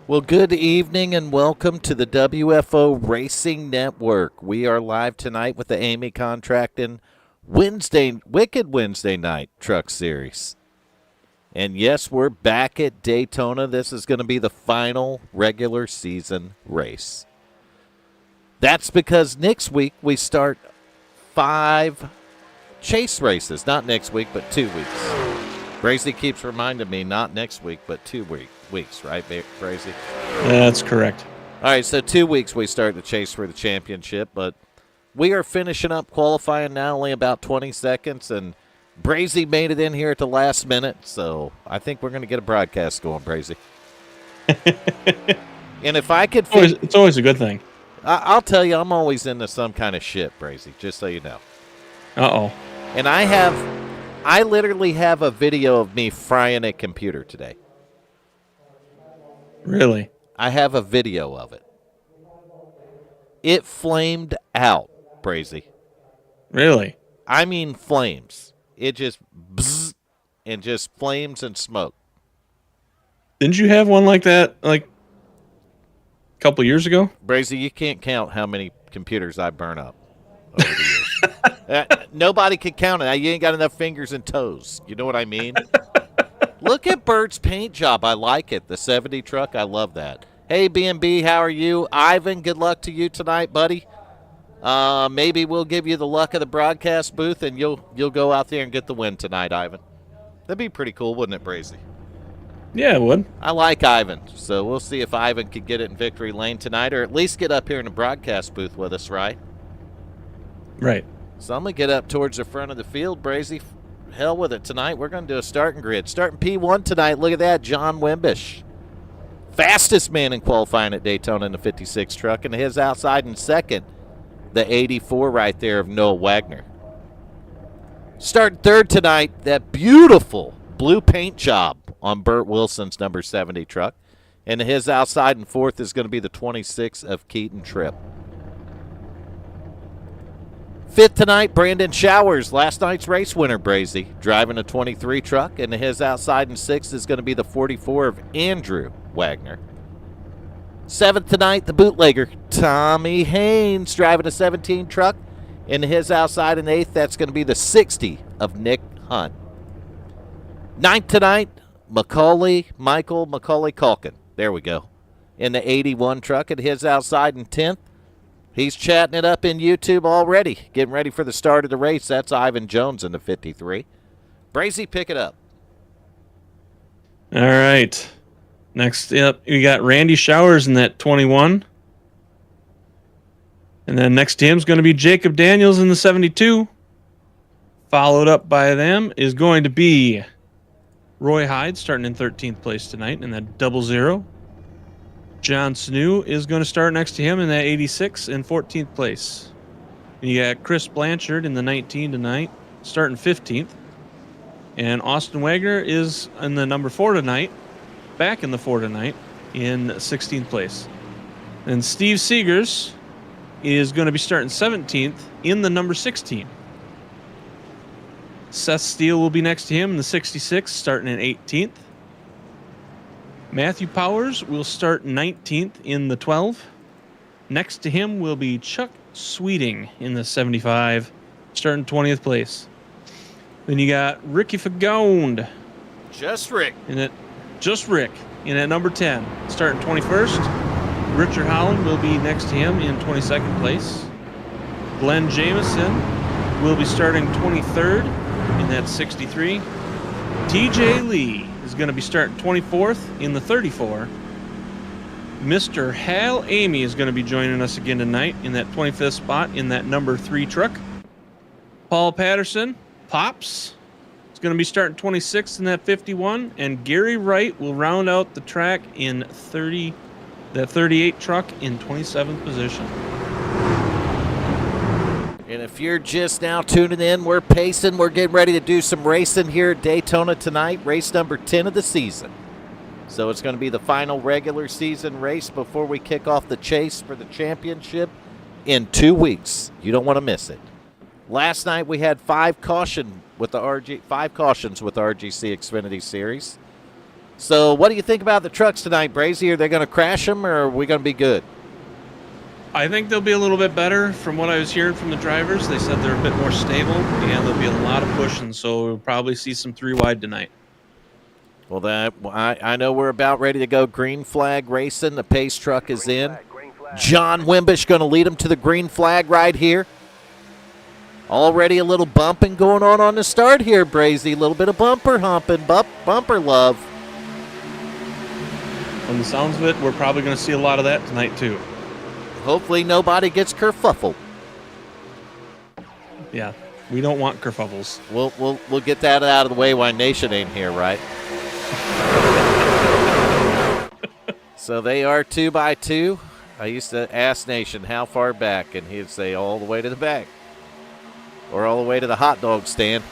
Well, good evening and welcome to the WFO Racing Network. We are live tonight with the Eighmey Contracting Wicked Wednesday Night Truck Series. And yes, we're back at Daytona. This is going to be the final regular season race. That's because next week we start 5 chase races. Not next week, but 2 weeks. Brazy keeps reminding me, not next week, but 2 weeks, right, Brazy? That's correct. All right, so 2 weeks we start the chase for the championship, but we are finishing up qualifying now, only about 20 seconds, and Brazy made it in here at the last minute, so I think we're going to get a broadcast going, Brazy. And if I could... It's always a good thing. I'll tell you, I'm always into some kind of shit, Brazy, just so you know. Uh-oh. And I literally have a video of me frying a computer today. Really? I have a video of it. It flamed out, Brazy. Really? I mean flames. It just bzzz, and just flames and smoke. Didn't you have one like that like a couple years ago? Brazy, you can't count how many computers I burn up over the years. Nobody can count it. You ain't got enough fingers and toes. You know what I mean? Look at Bert's paint job. I like it. The 70 truck, I love that. Hey, B&B, how are you? Ivan, good luck to you tonight, buddy. Maybe we'll give you the luck of the broadcast booth, and you'll go out there and get the win tonight, Ivan. That'd be pretty cool, wouldn't it, Brazy? Yeah, it would. I like Ivan, so we'll see if Ivan could get it in victory lane tonight, or at least get up here in the broadcast booth with us, right? Right. So I'm going to get up towards the front of the field, Brazy. Hell with it tonight. We're going to do a starting grid. Starting P1 tonight. Look at that, John Wimbish. Fastest man in qualifying at Daytona in the 56 truck. And his outside in second, the 84 right there of Noah Wagner. Starting third tonight, that beautiful blue paint job on Burt Wilson's number 70 truck. And his outside in fourth is going to be the 26 of Keaton Tripp. Fifth tonight, Brandon Showers, last night's race winner, Brazy, driving a 23 truck, and his outside in sixth is going to be the 44 of Andrew Wagner. Seventh tonight, the bootlegger, Tommy Haynes, driving a 17 truck, and his outside in eighth, that's going to be the 60 of Nick Hunt. Ninth tonight, Michael Culkin, there we go, in the 81 truck, and his outside in 10th. He's chatting it up in YouTube already, getting ready for the start of the race. That's Ivan Jones in the 53. Brazy, pick it up. All right. Next up, we got Randy Showers in that 21. And then next to him is going to be Jacob Daniels in the 72. Followed up by them is going to be Roy Hyde starting in 13th place tonight in that 00. John Snew is going to start next to him in that 86 in 14th place. And you got Chris Blanchard in the 19 tonight, starting 15th. And Austin Wagner is in the number 4 tonight, back in the 4 tonight, in 16th place. And Steve Seegers is going to be starting 17th in the number 16. Seth Steele will be next to him in the 66, starting in 18th. Matthew Powers will start 19th in the 12. Next to him will be Chuck Sweeting in the 75, starting 20th place. Then you got Ricky Fagone. Just Rick. Rick in at number 10, starting 21st. Richard Holland will be next to him in 22nd place. Glenn Jameson will be starting 23rd in that 63. TJ Lee is going to be starting 24th in the 34. Mr. Hal Eighmey is going to be joining us again tonight in that 25th spot in that number 3 truck. Paul Patterson, Pops, is going to be starting 26th in that 51. And Gary Wright will round out the track in that 38 truck in 27th position. And if you're just now tuning in, we're pacing. We're getting ready to do some racing here at Daytona tonight, race number 10 of the season. So it's going to be the final regular season race before we kick off the chase for the championship in 2 weeks. You don't want to miss it. Last night we had 5 cautions with the RGC Xfinity Series. So what do you think about the trucks tonight, Brazy? Are they going to crash them, or are we going to be good? I think they'll be a little bit better from what I was hearing from the drivers. They said they're a bit more stable, and there'll be a lot of pushing, so we'll probably see some 3 wide tonight. Well, I know we're about ready to go. Green flag racing. The pace truck is in. John Wimbish going to lead them to the green flag right here. Already a little bumping going on the start here, Brazy. A little bit of bumper humping, bumper love. From the sounds of it, we're probably going to see a lot of that tonight, too. Hopefully nobody gets kerfuffled. Yeah, we don't want kerfuffles. We'll get that out of the way while Nation ain't here, right? So they are 2x2. I used to ask Nation how far back, and he'd say all the way to the back. Or all the way to the hot dog stand.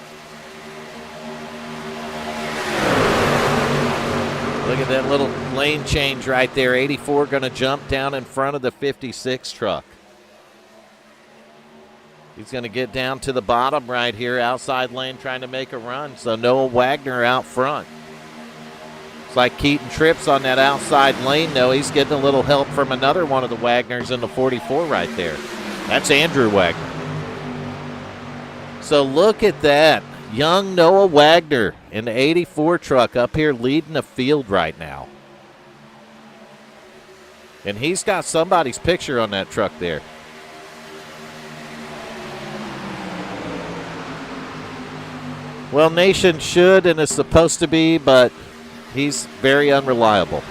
Look at that little lane change right there. 84 going to jump down in front of the 56 truck. He's going to get down to the bottom right here, outside lane, trying to make a run. So Noah Wagner out front. It's like Keaton Trips on that outside lane, though. He's getting a little help from another one of the Wagners in the 44 right there. That's Andrew Wagner. So look at that. Young Noah Wagner in the 84 truck up here leading the field right now. And he's got somebody's picture on that truck there. Well, Nation should and is supposed to be, but he's very unreliable.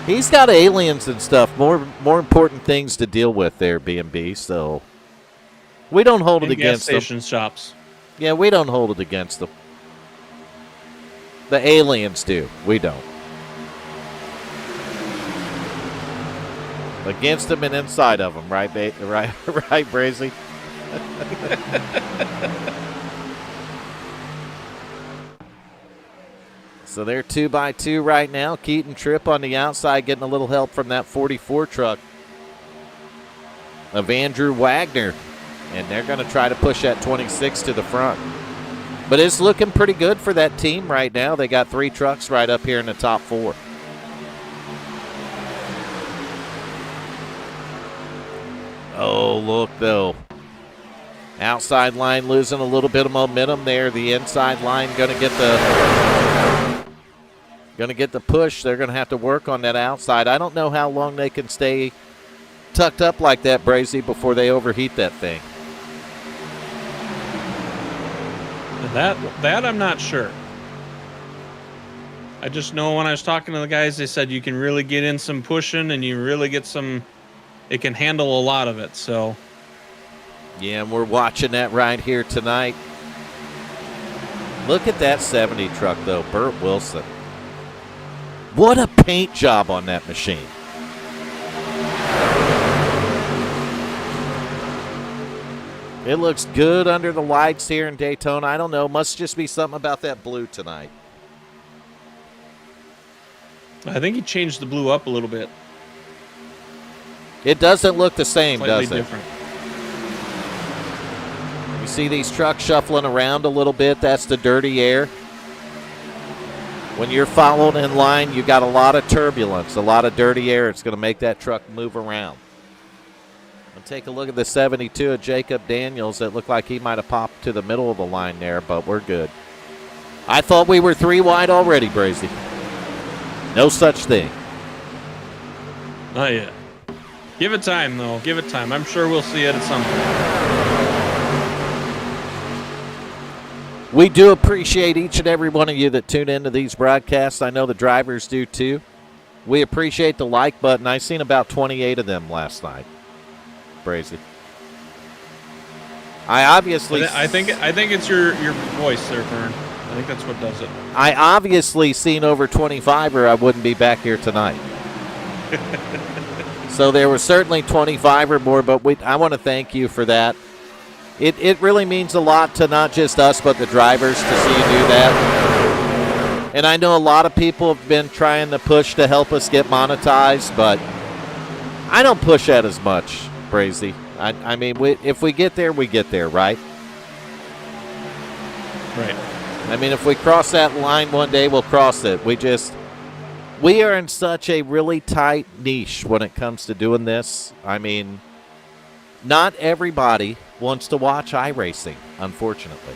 He's got aliens and stuff, more important things to deal with there, B&B, so we don't hold it against them. Gas station shops. Yeah, we don't hold it against them. The aliens do. We don't. Against them and inside of them, right, right, Brazy? So they're 2x2 right now. Keaton Tripp on the outside getting a little help from that 44 truck of Andrew Wagner. And they're going to try to push that 26 to the front. But it's looking pretty good for that team right now. They got 3 trucks right up here in the top 4. Oh, look, though. Outside line losing a little bit of momentum there. The inside line going to get the push. They're going to have to work on that outside. I don't know how long they can stay tucked up like that, Brazy, before they overheat that thing. That I'm not sure. I just know when I was talking to the guys, they said you can really get in some pushing and you really get some, it can handle a lot of it, so. Yeah, and we're watching that right here tonight. Look at that 70 truck, though, Burt Wilson. What a paint job on that machine. It looks good under the lights here in Daytona. I don't know. Must just be something about that blue tonight. I think he changed the blue up a little bit. It doesn't look the same, Slightly does it? Different. You see these trucks shuffling around a little bit. That's the dirty air. When you're following in line, you got a lot of turbulence, a lot of dirty air. It's going to make that truck move around. And take a look at the 72 of Jacob Daniels. It looked like he might have popped to the middle of the line there, but we're good. I thought we were 3 wide already, Brazy. No such thing. Not yet. Give it time, though. Give it time. I'm sure we'll see it at some point. We do appreciate each and every one of you that tune into these broadcasts. I know the drivers do, too. We appreciate the like button. I seen about 28 of them last night. Brazy. I think it's your voice there, Vern. I think that's what does it. I obviously seen over 25 or I wouldn't be back here tonight. So there was certainly 25 or more, but I want to thank you for that. It really means a lot to not just us but the drivers to see you do that. And I know a lot of people have been trying to push to help us get monetized, but I don't push that as much, Brazy. I mean, if we get there, we get there, right? Right. I mean, if we cross that line one day, we'll cross it. We are in such a really tight niche when it comes to doing this. I mean, not everybody wants to watch iRacing, unfortunately.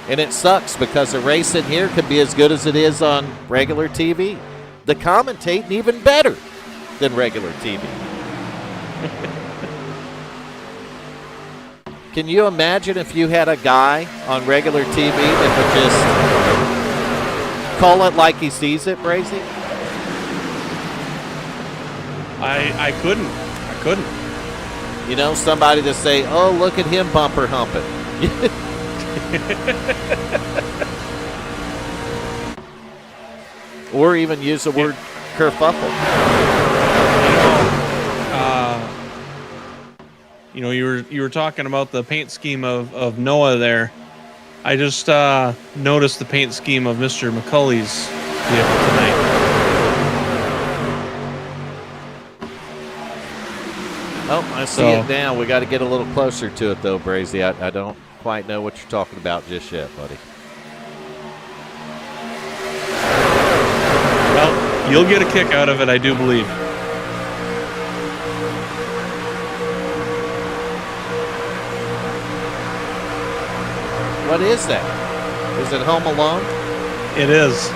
And it sucks because the racing here could be as good as it is on regular TV. The commentating even better than regular TV. Can you imagine if you had a guy on regular TV that would just call it like he sees it, Brazy? I couldn't. You know, somebody to say, oh, look at him bumper humping. Or even use the word kerfuffle. You were talking about the paint scheme of Noah there. I just noticed the paint scheme of Mr. McCulley's vehicle tonight. Oh, I see it now. We got to get a little closer to it, though, Brazy. I don't quite know what you're talking about just yet, buddy. Well, you'll get a kick out of it, I do believe. What is that? Is it Home Alone? It is.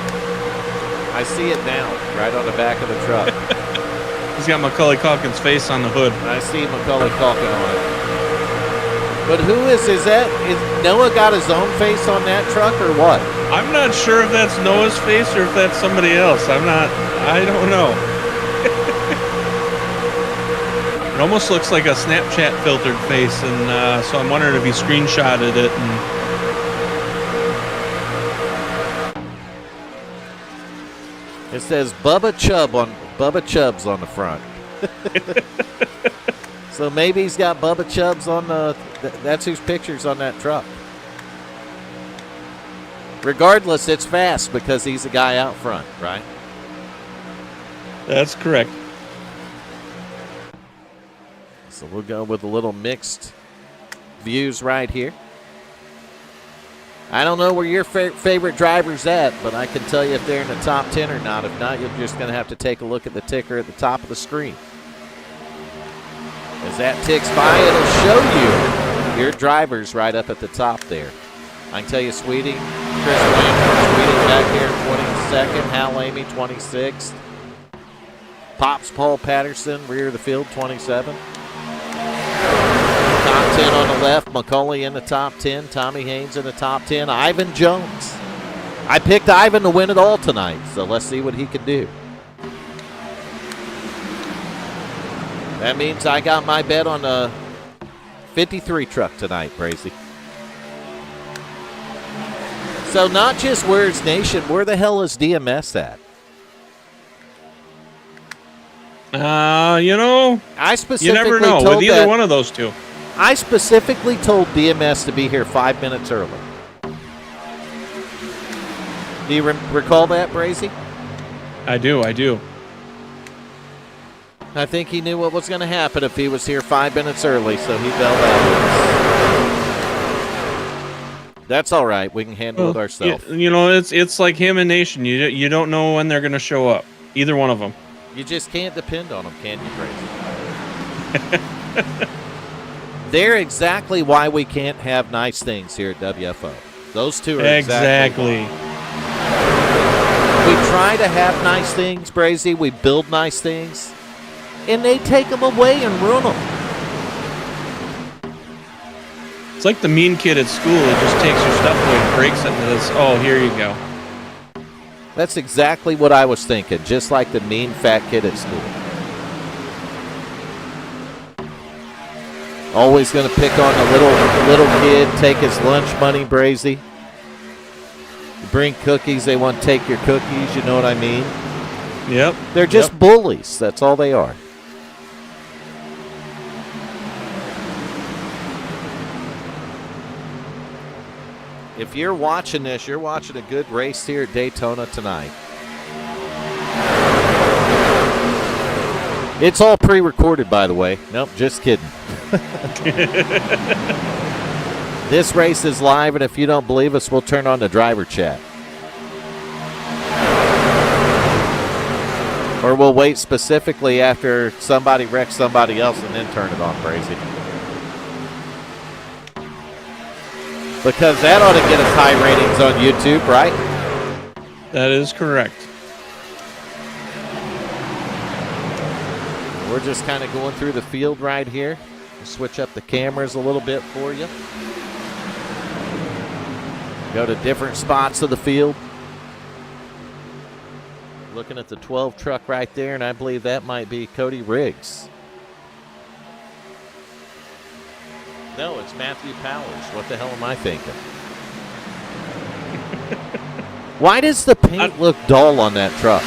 I see it now, right on the back of the truck. He's got Macaulay Culkin's face on the hood. I see Macaulay Culkin on it. But who is that? Is Noah got his own face on that truck or what? I'm not sure if that's Noah's face or if that's somebody else. I don't know. It almost looks like a Snapchat filtered face, and so I'm wondering if he screenshotted it. And it says Bubba Chubbs on the front. So maybe he's got Bubba Chubbs on that's whose picture's on that truck. Regardless, it's fast because he's the guy out front, right? That's correct. So we'll go with a little mixed views right here. I don't know where your favorite driver's at, but I can tell you if they're in the top 10 or not. If not, you're just going to have to take a look at the ticker at the top of the screen. As that ticks by, it'll show you your drivers right up at the top there. I can tell you Sweeting, Chris Wayne, Sweeting back here 22nd, Hal Eighmey 26th. Pops Paul Patterson, rear of the field 27. Top 10 on the left, McCulley in the top 10, Tommy Haynes in the top 10, Ivan Jones. I picked Ivan to win it all tonight, so let's see what he can do. That means I got my bet on a 53 truck tonight, Brazy. So not just where's Nation, where the hell is DMS at? I specifically you never know with either one of those two. I specifically told DMS to be here 5 minutes early. Do you recall that, Brazy? I do. I think he knew what was going to happen if he was here 5 minutes early, so he bailed out. That's all right. We can handle it ourselves. It's like him and Nation. You don't know when they're going to show up. Either one of them. You just can't depend on them, can you, Brazy? They're exactly why we can't have nice things here at WFO. Those two are exactly why. We try to have nice things, Brazy. We build nice things. And they take them away and ruin them. It's like the mean kid at school that just takes your stuff away and breaks it and says, oh, here you go. That's exactly what I was thinking, just like the mean fat kid at school. Always going to pick on the little kid, take his lunch money, Brazy. You bring cookies, they want to take your cookies, you know what I mean? Yep. They're just bullies, that's all they are. If you're watching this, you're watching a good race here at Daytona tonight. It's all pre-recorded, by the way. Nope, just kidding. This race is live, and if you don't believe us, we'll turn on the driver chat. Or we'll wait specifically after somebody wrecks somebody else and then turn it on, Brazy. Because that ought to get us high ratings on YouTube, right? That is correct. We're just kind of going through the field right here. We'll switch up the cameras a little bit for you. Go to different spots of the field. Looking at the 12 truck right there, and I believe that might be Cody Riggs. No, it's Matthew Powers. What the hell am I thinking? Why does the paint look dull on that truck?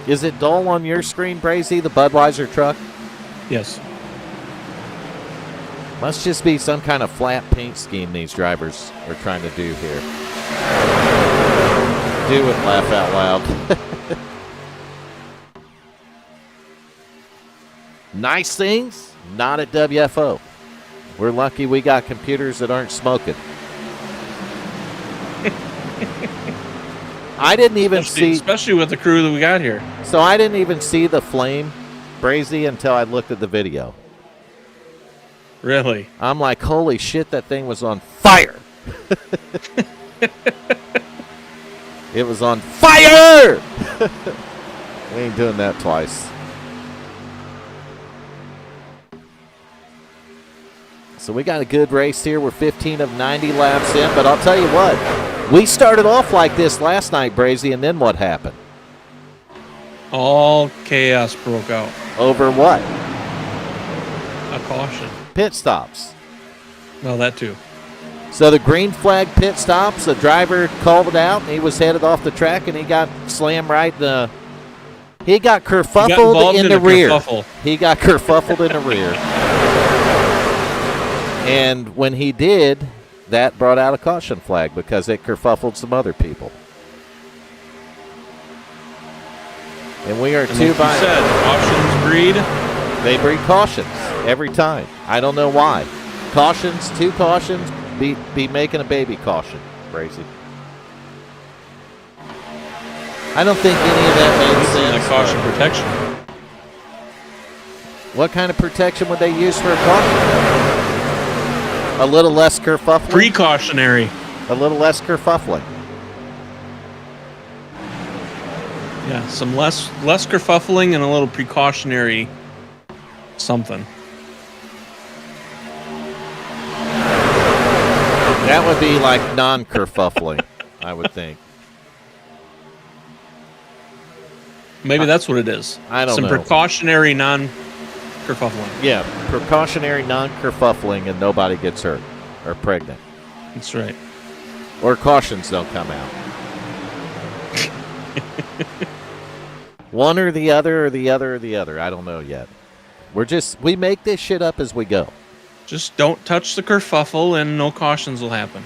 Is it dull on your screen, Brazy, the Budweiser truck? Yes. Must just be some kind of flat paint scheme these drivers are trying to do here. Do it, laugh out loud. Nice things, not at WFO. We're lucky we got computers that aren't smoking. I didn't even especially with the crew that we got here. So I didn't even see the flame, Brazy, until I looked at the video. Really? I'm like, holy shit, that thing was on fire. It was on fire! We ain't doing that twice. So we got a good race here. We're 15 of 90 laps in, but I'll tell you what. We started off like this last night, Brazy, and then what happened? All chaos broke out. Over what? A caution. Pit stops. Well, that too. So the green flag pit stops, the driver called it out, and he was headed off the track, and he got slammed right in the... He got kerfuffled in the rear. He got kerfuffled in the rear. And when he did, that brought out a caution flag because it kerfuffled some other people. And we are two by... said, cautions breed? They breed cautions every time. I don't know why. Cautions, two cautions, be making a baby caution, Brazy. I don't think any of that makes sense. A caution protection. What kind of protection would they use for a caution? A little less kerfuffling? Precautionary. A little less kerfuffling. Yeah, some less kerfuffling and a little precautionary something. That would be like non-kerfuffling, I would think. Maybe that's what it is. I don't know. Some precautionary non-kerfuffling. Yeah, precautionary non-kerfuffling and nobody gets hurt or pregnant. That's right. Or cautions don't come out. One or the other or the other or the other. I don't know yet. We make this shit up as we go. Just don't touch the kerfuffle and no cautions will happen.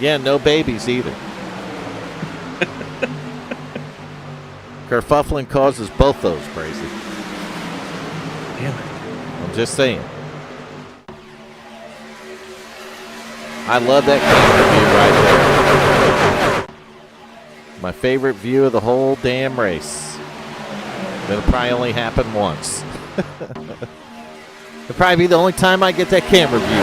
Yeah, no babies either. Kerfuffling causes both those, Brazy. Damn it. I'm just saying. I love that camera view right there. My favorite view of the whole damn race. It'll probably only happen once. It'll probably be the only time I get that camera view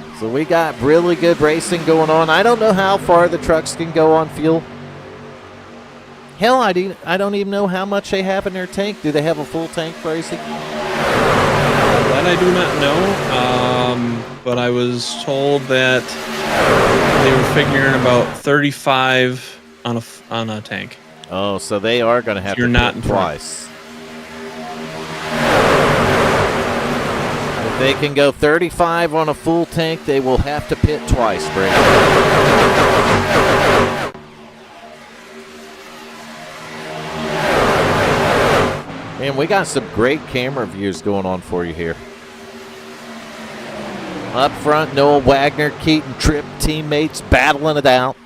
up. So we got really good racing going on. I don't know how far the trucks can go on fuel. Hell, I don't even know how much they have in their tank. Do they have a full tank, Brazy? That I do not know, but I was told that they were figuring about 35 on a tank. Oh, so they are going to have to pit twice. If they can go 35 on a full tank, they will have to pit twice, Brazy. Man, we got some great camera views going on for you here. Up front, Noah Wagner, Keaton Tripp, teammates battling it out.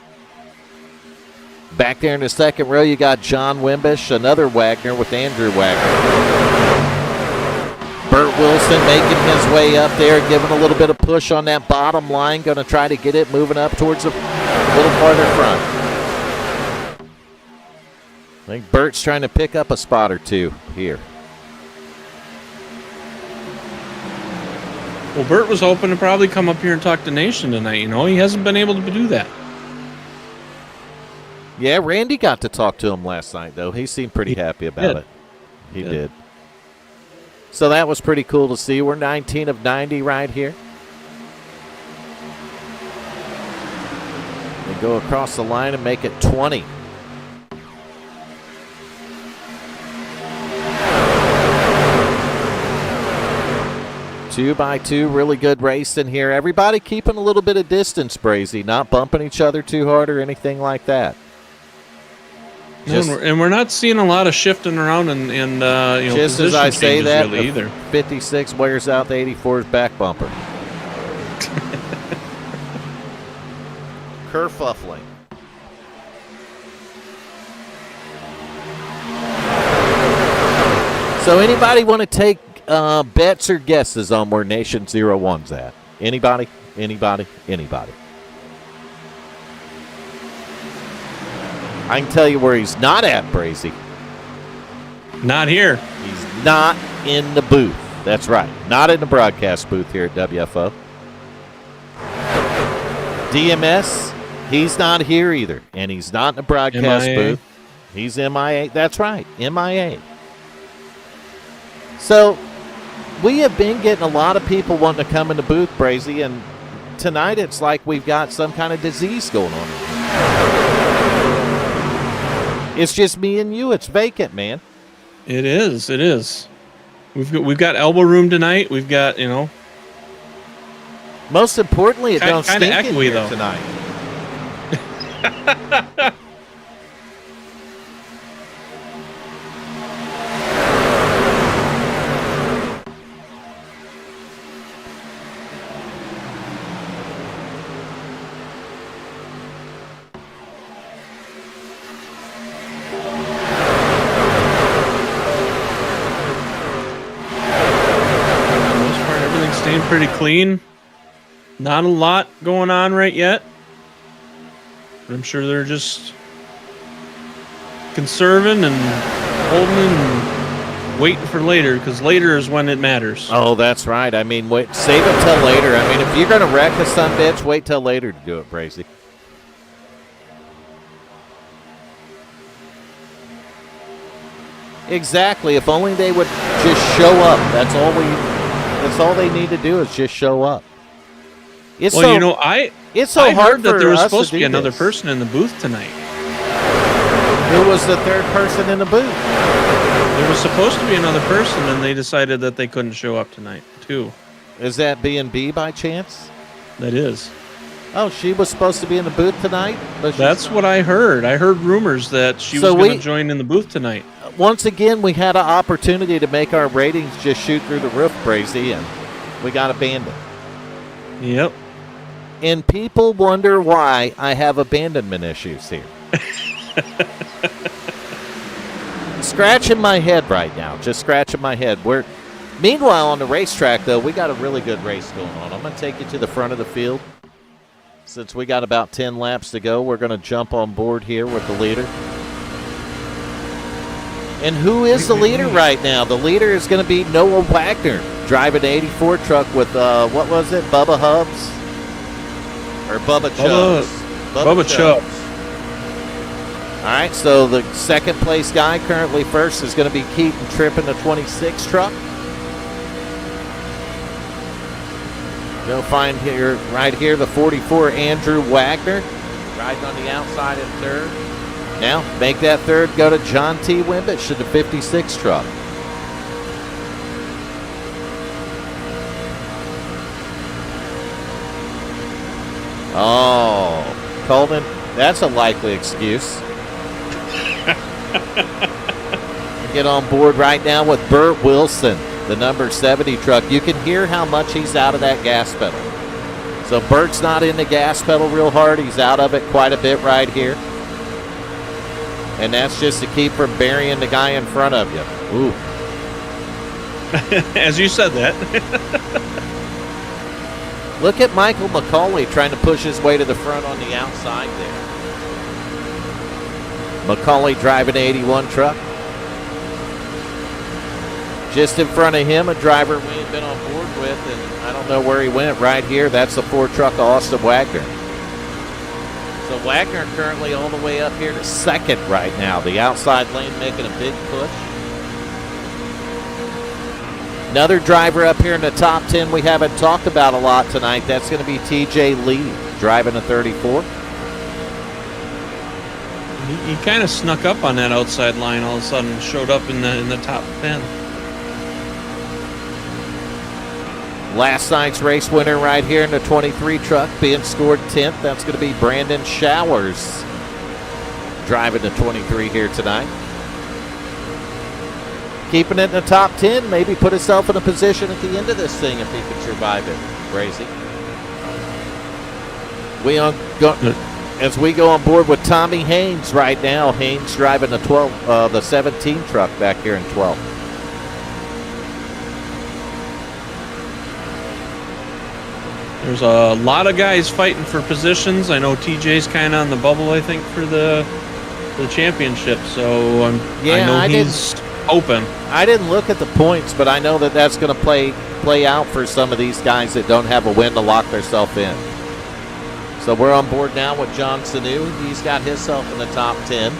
Back there in the second row, you got John Wimbish, another Wagner with Andrew Wagner. Burt Wilson making his way up there, giving a little bit of push on that bottom line, going to try to get it moving up towards a little farther front. I think Burt's trying to pick up a spot or two here. Well, Burt was hoping to probably come up here and talk to Nation tonight. You know, he hasn't been able to do that. Yeah, Randy got to talk to him last night, though. He seemed pretty happy about it. He did. So that was pretty cool to see. We're 19 of 90 right here. They go across the line and make it 20. Two by two, really good race in here. Everybody keeping a little bit of distance, Brazy, not bumping each other too hard or anything like that. And we're not seeing a lot of shifting around and just as I say that, really either. 56 wears out the 84's back bumper. Kerfuffling. So anybody want to take bets or guesses on where Nation 01's at? Anybody? Anybody? Anybody? I can tell you where he's not at, Brazy. Not here. He's not in the booth. That's right. Not in the broadcast booth here at WFO. DMS, he's not here either. And he's not in the broadcast booth. He's MIA. That's right. MIA. So we have been getting a lot of people wanting to come in the booth, Brazy, and tonight it's like we've got some kind of disease going on. It's just me and you. It's vacant, man. It is. It is. We've got elbow room tonight. We've got, Most importantly, it don't stink in here though. Tonight. Pretty clean. Not a lot going on right yet. But I'm sure they're just conserving and holding and waiting for later, because later is when it matters. Oh, that's right. I mean, save it till later. I mean, if you're going to wreck a sumbitch, wait till later to do it, Brazy. Exactly. If only they would just show up. That's all they need to do is just show up. It's I hard heard that there was for us supposed to be another this. person in the booth tonight. Who was the third person in the booth? There was supposed to be another person, and they decided that they couldn't show up tonight, too. Is that B&B by chance? That is. Oh, she was supposed to be in the booth tonight? That's what I heard. I heard rumors that she was going to join in the booth tonight. Once again, we had an opportunity to make our ratings just shoot through the roof, Brazy, and we got abandoned. Yep. And people wonder why I have abandonment issues here. Scratching my head right now. Just scratching my head. Meanwhile, on the racetrack, though, we got a really good race going on. I'm going to take you to the front of the field. Since we got about 10 laps to go, we're going to jump on board here with the leader. And who is the leader right now? The leader is going to be Noah Wagner, driving the 84 truck with, what was it, Bubba Hubs? Or Bubba Chubbs? Bubba Chubbs. All right, so the second place guy, currently first, is going to be Keaton Tripp in the 26 truck. Go find here, right here, the 44, Andrew Wagner, riding on the outside in third. Now, make that third go to John T. Wimbish in the 56 truck. Oh, Colton, that's a likely excuse. Get on board right now with Burt Wilson, the number 70 truck. You can hear how much he's out of that gas pedal. So Burt's not in the gas pedal real hard. He's out of it quite a bit right here. And that's just to keep from burying the guy in front of you. Ooh. As you said that. Look at Michael McCauley trying to push his way to the front on the outside there. McCauley driving an 81 truck. Just in front of him, a driver we ain't been on board with, and I don't know where he went right here. That's the Ford truck of Austin Wagner. So Wagner currently all the way up here to second right now. The outside lane making a big push. Another driver up here in the top 10 we haven't talked about a lot tonight. That's going to be TJ Lee driving a 34. He kind of snuck up on that outside line all of a sudden, showed up in the top 10. Last night's race winner right here in the 23 truck being scored 10th. That's going to be Brandon Showers driving the 23 here tonight. Keeping it in the top 10, maybe put himself in a position at the end of this thing if he can survive it. Crazy. As we go on board with Tommy Haynes right now. Haynes driving the 17 truck back here in 12th. There's a lot of guys fighting for positions. I know TJ's kind of on the bubble, I think, for the championship. So I know he's open. I didn't look at the points, but I know that that's going to play out for some of these guys that don't have a win to lock themselves in. So we're on board now with John Sanu. He's got himself in the top 10.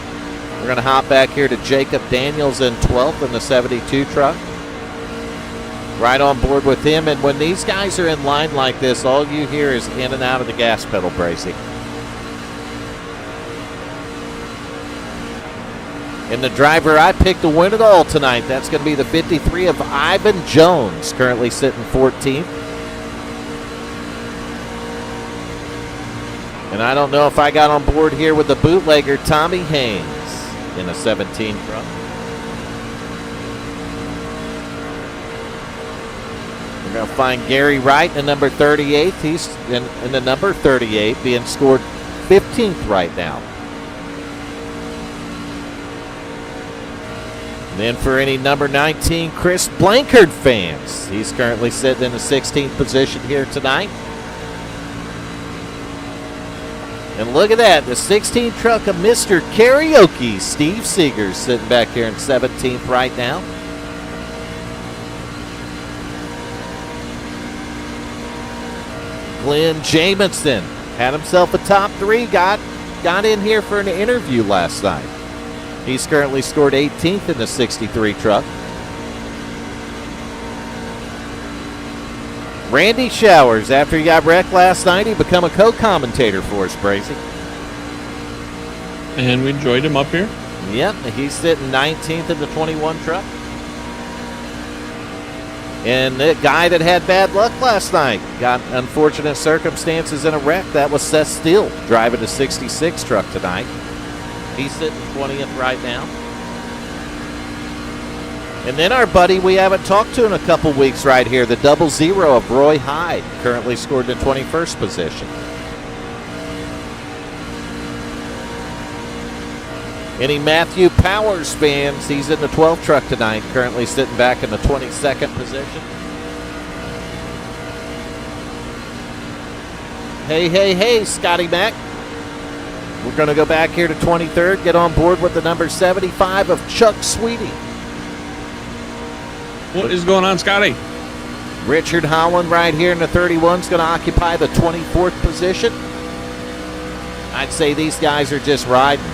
We're going to hop back here to Jacob Daniels in 12th in the 72 truck. Right on board with him. And when these guys are in line like this, all you hear is in and out of the gas pedal, Bracy. And the driver I picked to win it all tonight, that's going to be the 53 of Ivan Jones, currently sitting 14th. And I don't know if I got on board here with the bootlegger Tommy Haynes in a 17 truck. We're going to find Gary Wright in number 38. He's in the number 38, being scored 15th right now. And then for any number 19 Chris Blankard fans, he's currently sitting in the 16th position here tonight. And look at that, the 16 truck of Mr. Karaoke, Steve Seegers, sitting back here in 17th right now. Glenn Jamison had himself a top 3, got in here for an interview last night. He's currently scored 18th in the 63 truck. Randy Showers, after he got wrecked last night, he become a co-commentator for us, Brazy. And we enjoyed him up here. Yep, he's sitting 19th in the 21 truck. And the guy that had bad luck last night got unfortunate circumstances in a wreck. That was Seth Steele driving the 66 truck tonight. He's sitting 20th right now. And then our buddy we haven't talked to in a couple weeks right here, the 00 of Roy Hyde, currently scored in 21st position. Any Matthew Powers fans, he's in the 12th truck tonight, currently sitting back in the 22nd position. Hey, Scotty Mack. We're going to go back here to 23rd, get on board with the number 75 of Chuck Sweetie. What is going on, Scotty? Richard Holland right here in the 31 is going to occupy the 24th position. I'd say these guys are just riding.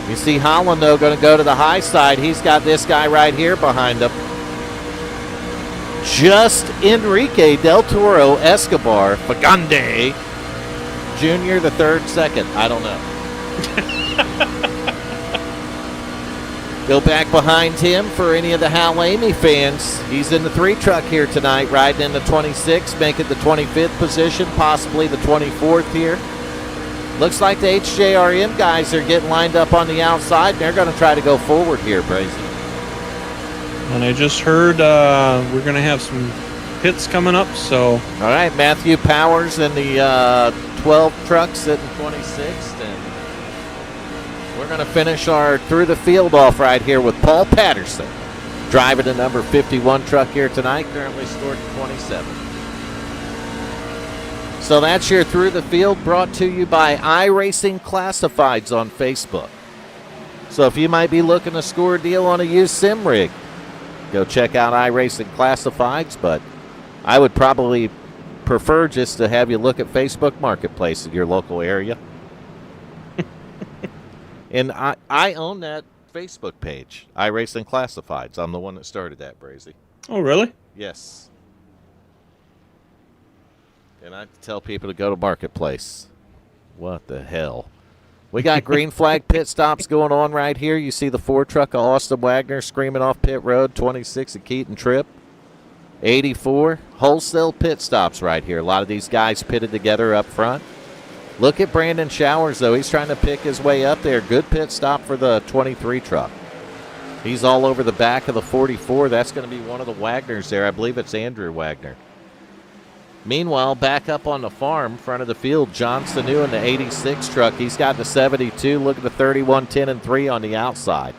You see Holland, though, going to go to the high side. He's got this guy right here behind him. Just Enrique Del Toro Escobar Fagande Jr., the third, second. I don't know. Go back behind him for any of the Hal Eighmey fans. He's in the 3 truck here tonight, riding in the 26, making the 25th position, possibly the 24th here. Looks like the HJRM guys are getting lined up on the outside, and they're going to try to go forward here, Brazy. And I just heard we're going to have some pits coming up, so. All right, Matthew Powers in the 12 truck sitting 26th, and we're going to finish our through the field off right here with Paul Patterson, driving the number 51 truck here tonight, currently scored 27. So that's your through the field, brought to you by iRacing Classifieds on Facebook. So if you might be looking to score a deal on a used sim rig, go check out iRacing Classifieds, but I would probably prefer just to have you look at Facebook Marketplace in your local area. And I own that Facebook page, iRacing Classifieds. I'm the one that started that, Brazy. Oh, really? Yes. And I tell people to go to Marketplace. What the hell? We got green flag pit stops going on right here. You see the Ford truck of Austin Wagner screaming off pit road, 26 at Keaton Tripp. 84, wholesale pit stops right here. A lot of these guys pitted together up front. Look at Brandon Showers, though. He's trying to pick his way up there. Good pit stop for the 23 truck. He's all over the back of the 44. That's going to be one of the Wagners there. I believe it's Andrew Wagner. Meanwhile, back up on the farm, front of the field, John Sanu in the 86 truck. He's got the 72. Look at the 31, 10, and 3 on the outside.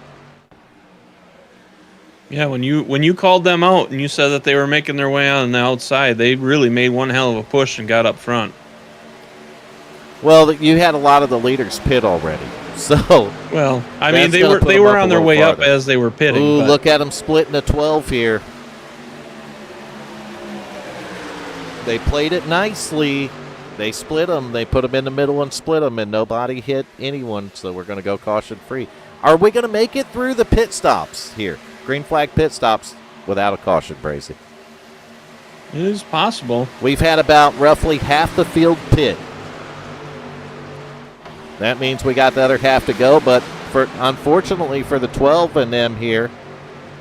Yeah, when you called them out and you said that they were making their way on the outside, they really made one hell of a push and got up front. Well, you had a lot of the leaders pit already. So, well, I mean, they were on their way farther up as they were pitting. Ooh, look at them splitting a 12 here. They played it nicely. They split them. They put them in the middle and split them, and nobody hit anyone, so we're going to go caution-free. Are we going to make it through the pit stops here? Green flag pit stops without a caution, Brazy. It is possible. We've had about roughly half the field pit. That means we got the other half to go, but unfortunately for the 12 and them here,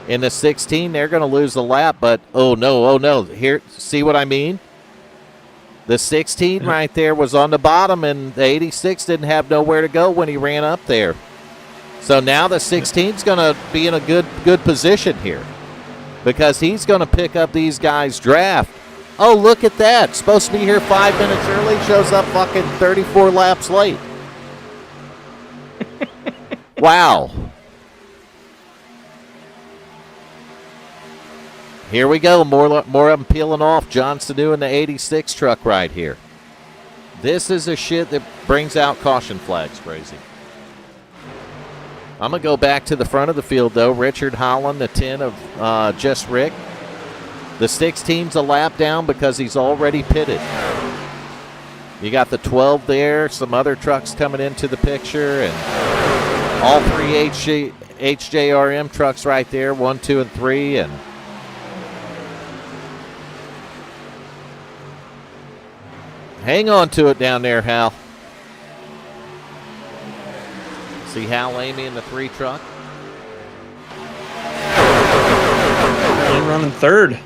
in the 16, they're going to lose the lap, but oh no. Here, see what I mean? The 16 right there was on the bottom, and the 86 didn't have nowhere to go when he ran up there. So now the 16's going to be in a good position here because he's going to pick up these guys' draft. Oh, look at that. Supposed to be here 5 minutes early, shows up fucking 34 laps late. Wow. Here we go. More of them peeling off. John Sanu in the 86 truck right here. This is a shit that brings out caution flags, Brazy. I'm going to go back to the front of the field, though. Richard Holland, the 10 of Just Rick. The 16's a lap down because he's already pitted. You got the 12 there. Some other trucks coming into the picture. And all three HJRM trucks right there, 1, 2, and 3. And hang on to it down there, Hal. See Hal Eighmey in the 3 truck. Only running third.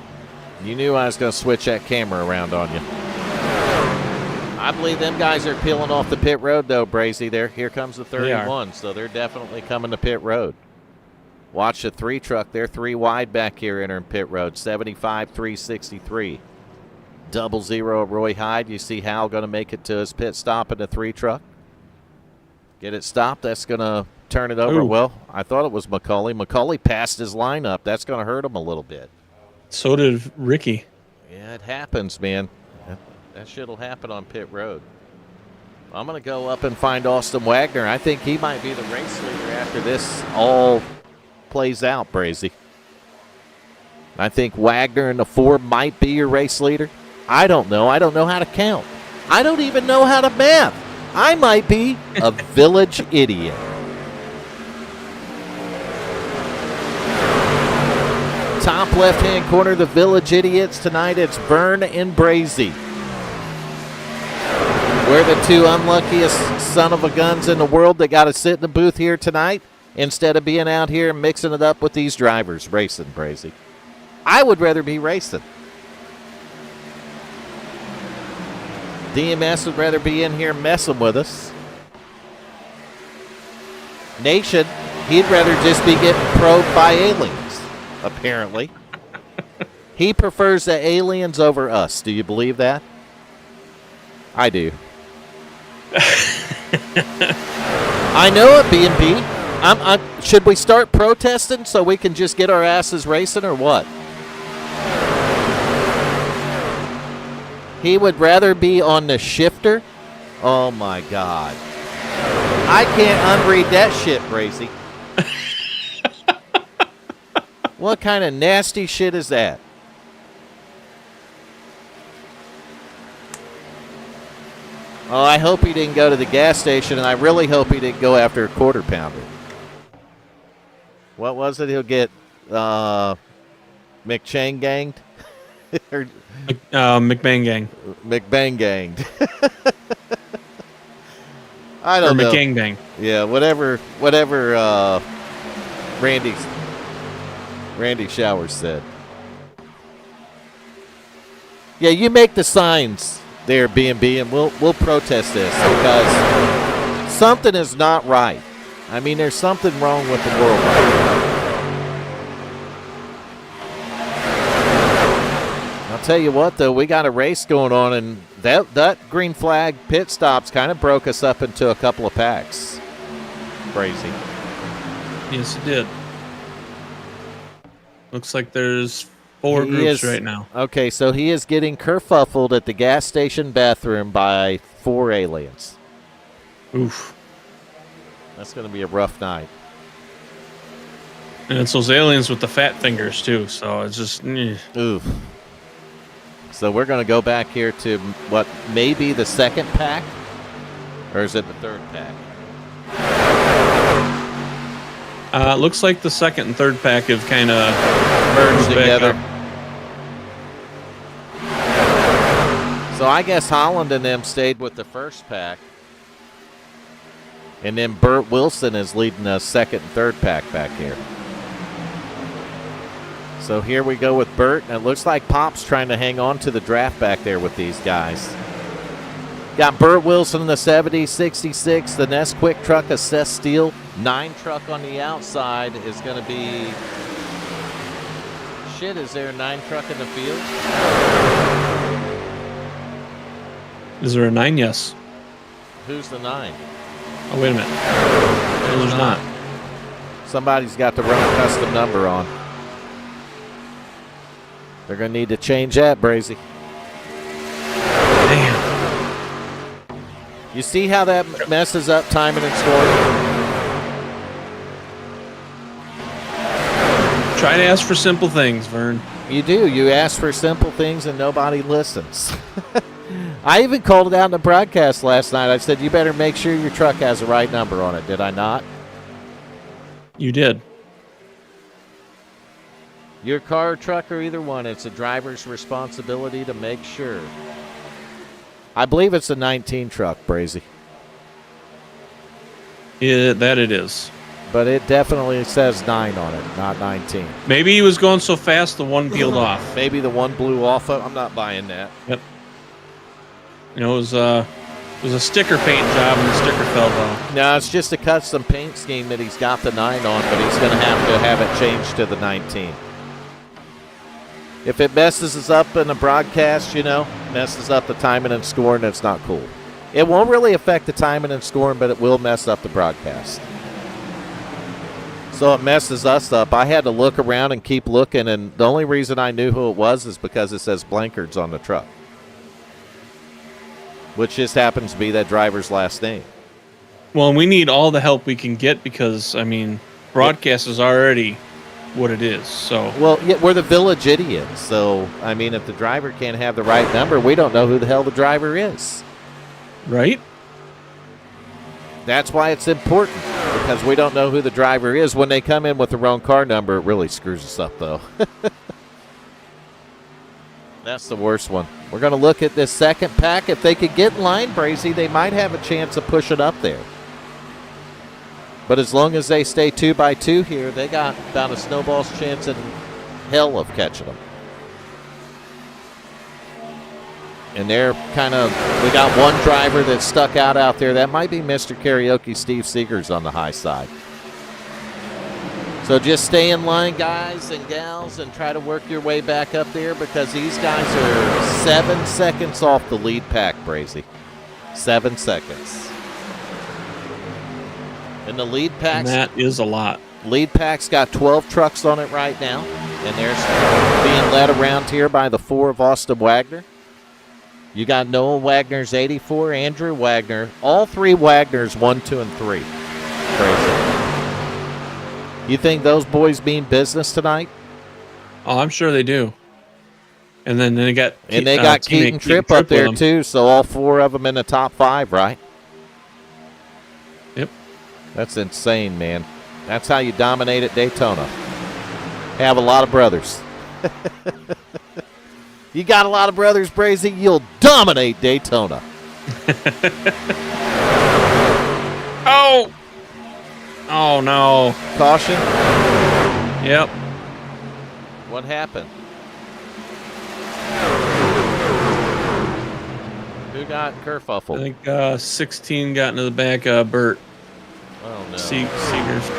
You knew I was going to switch that camera around on you. I believe them guys are peeling off the pit road, though, Brazy. Here comes the 31, so they're definitely coming to pit road. Watch the 3 truck. They're 3 wide back here entering pit road, 75, 363. 00 Roy Hyde. You see Hal going to make it to his pit stop in the 3 truck. Get it stopped. That's going to turn it over. Ooh. Well, I thought it was McCauley. McCauley passed his lineup. That's going to hurt him a little bit. So did Ricky. Yeah, it happens, man. That shit will happen on pit road. I'm going to go up and find Austin Wagner. I think he might be the race leader after this all plays out, Brazy. I think Wagner in the 4 might be your race leader. I don't know. I don't know how to count. I don't even know how to math. I might be a village idiot. Top left-hand corner, the village idiots. Tonight it's Vern and Brazy. We're the 2 unluckiest son of a guns in the world that got to sit in the booth here tonight instead of being out here and mixing it up with these drivers racing, Brazy. I would rather be racing. DMS would rather be in here messing with us. Nation, he'd rather just be getting probed by aliens, apparently. He prefers the aliens over us. Do you believe that? I do. I know it, B&B. Should we start protesting so we can just get our asses racing or what? He would rather be on the shifter? Oh, my God. I can't unread that shit, Bracy. What kind of nasty shit is that? Oh, I hope he didn't go to the gas station, and I really hope he didn't go after a quarter pounder. What was it? He'll get McChain ganged? McBang gang. McBang ganged. I don't know. Or McGangbang. Yeah, whatever Randy Showers said. Yeah, you make the signs there, B&B, and we'll protest this because something is not right. I mean, there's something wrong with the world right now. I'll tell you what, though, we got a race going on, and that green flag pit stops kind of broke us up into a couple of packs. Crazy. Yes, it did. Looks like there's 4 groups right now. Okay, so he is getting kerfuffled at the gas station bathroom by 4 aliens. Oof. That's going to be a rough night. And it's those aliens with the fat fingers, too, so it's just... Oof. So we're going to go back here to what may be the second pack? Or is it the third pack? It looks like the second and third pack have kind of merged together. So I guess Holland and them stayed with the first pack. And then Burt Wilson is leading the second and third pack back here. So here we go with Burt, and it looks like Pop's trying to hang on to the draft back there with these guys. Got Burt Wilson in the 70, 66, the Nest Quick truck, a Seth Steele. 9 truck on the outside is going to be... Shit, is there a 9 truck in the field? Is there a 9? Yes. Who's the 9? Oh, wait a minute. No, there's not. Somebody's got the wrong custom number on. They're going to need to change that, Brazy. Damn. You see how that messes up timing and scoring? Try to ask for simple things, Vern. You do. You ask for simple things and nobody listens. I even called it out in the broadcast last night. I said, you better make sure your truck has the right number on it. Did I not? You did. Your car or truck or either one, it's a driver's responsibility to make sure. I believe it's a 19 truck, Brazy. That it is. But it definitely says 9 on it, not 19. Maybe he was going so fast the one peeled off. Maybe the one blew off. I'm not buying that. Yep. You know, it was a sticker paint job and the sticker fell off. No, it's just a custom paint scheme that he's got the 9 on, but he's going to have it changed to the 19. If it messes us up in the broadcast, messes up the timing and scoring, it's not cool. It won't really affect the timing and scoring, but it will mess up the broadcast. So it messes us up. I had to look around and keep looking, and the only reason I knew who it was is because it says Blankards on the truck, which just happens to be that driver's last name. Well, and we need all the help we can get because, I mean, broadcast is already what it is. So well, yeah, we're the village idiots. So, I mean, if the driver can't have the right number, we don't know who the hell the driver is. Right? That's why it's important, because we don't know who the driver is. When they come in with the wrong car number, it really screws us up, though. That's the worst one. We're going to look at this second pack. If they could get in line, Brazy, they might have a chance of pushing up there. But as long as they stay 2 by 2 here, they got about a snowball's chance in hell of catching them. And they're we got one driver that's stuck out there. That might be Mr. Karaoke Steve Seegers on the high side. So just stay in line, guys and gals, and try to work your way back up there because these guys are 7 seconds off the lead pack, Brazy. 7 seconds. And the lead And packs. that is a lot. Lead pack's got 12 trucks on it right now, and they're being led around here by the 4 of Austin Wagner. You got Noah Wagner's 84, Andrew Wagner. All 3 Wagners, 1, 2, and 3. Crazy. You think those boys mean business tonight? Oh, I'm sure they do. And then they got Keaton Tripp up there too. So all 4 of them in the top 5, right? Yep. That's insane, man. That's how you dominate at Daytona. Have a lot of brothers. You got a lot of brothers, Brazy, you'll dominate Daytona. Oh! Oh, no. Caution? Yep. What happened? Who got kerfuffled? I think 16 got into the back of Bert. Oh, no. Seegers.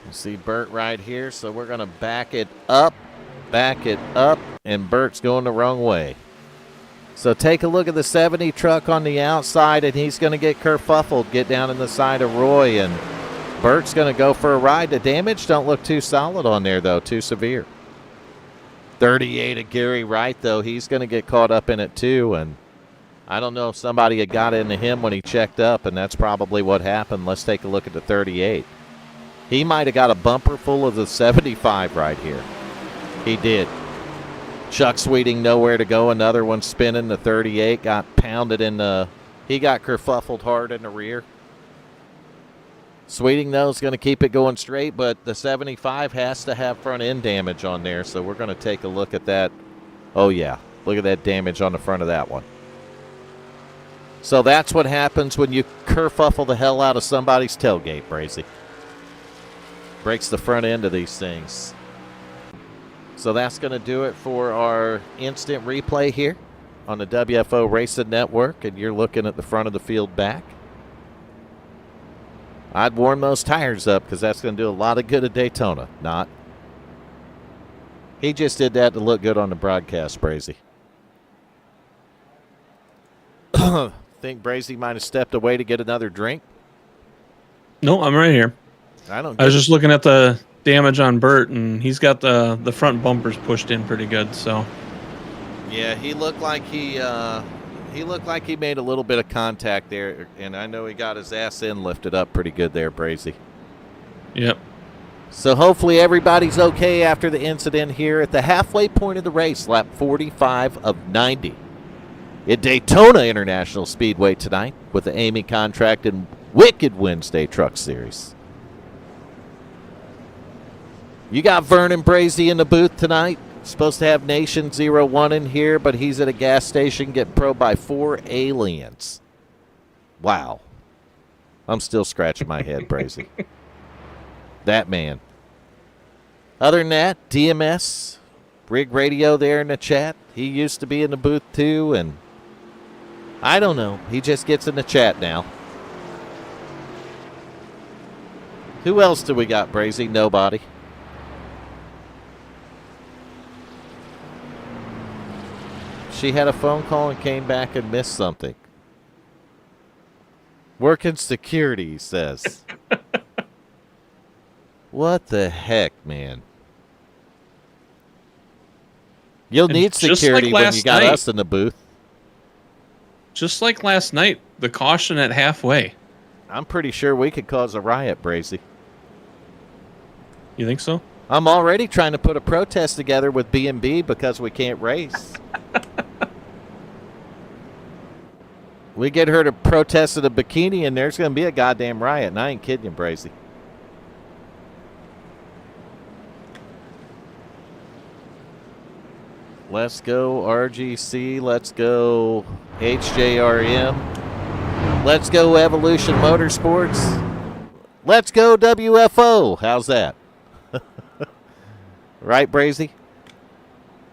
You see Bert right here, so we're going to back it up, and Bert's going the wrong way. So take a look at the 70 truck on the outside, and he's going to get kerfuffled, get down in the side of Roy, and Bert's going to go for a ride. The damage don't look too solid on there, though, too severe. 38 of Gary Wright, though, he's going to get caught up in it, too, and I don't know if somebody had got into him when he checked up, and that's probably what happened. Let's take a look at the 38. He might have got a bumper full of the 75 right here. He did. Chuck Sweeting nowhere to go. Another one spinning. The 38 got pounded in the... He got kerfuffled hard in the rear. Sweeting, though, is going to keep it going straight, but the 75 has to have front end damage on there, so we're going to take a look at that. Oh, yeah. Look at that damage on the front of that one. So that's what happens when you kerfuffle the hell out of somebody's tailgate, Brazy. Breaks the front end of these things. So that's going to do it for our instant replay here on the WFO Racing Network, and you're looking at the front of the field back. I'd warm those tires up because that's going to do a lot of good at Daytona. Not. He just did that to look good on the broadcast, Brazy. Think Brazy might have stepped away to get another drink? No, I'm right here. I was just looking at the damage on Bert, and he's got the front bumpers pushed in pretty good. So, yeah, he looked like he made a little bit of contact there, and I know he got his ass in lifted up pretty good there, Brazy. Yep. So hopefully everybody's okay after the incident here at the halfway point of the race, lap 45 of 90. At Daytona International Speedway tonight with the Eighmey contract and Wicked Wednesday Truck Series. You got Vernon Brazy in the booth tonight. Supposed to have Nation 01 in here, but he's at a gas station getting probed by 4 aliens. Wow. I'm still scratching my head, Brazy. That man. Other than that, DMS, Rig Radio there in the chat. He used to be in the booth too, and I don't know. He just gets in the chat now. Who else do we got, Brazy? Nobody. She had a phone call and came back and missed something. Working security, he says. What the heck, man? You'll need security when you got us in the booth. Just like last night, the caution at halfway. I'm pretty sure we could cause a riot, Brazy. You think so? I'm already trying to put a protest together with B&B because we can't race. We get her to protest in a bikini, and there's going to be a goddamn riot, and I ain't kidding you, Brazy. Let's go RGC. Let's go HJRM. Let's go Evolution Motorsports. Let's go WFO. How's that? Right, Brazy?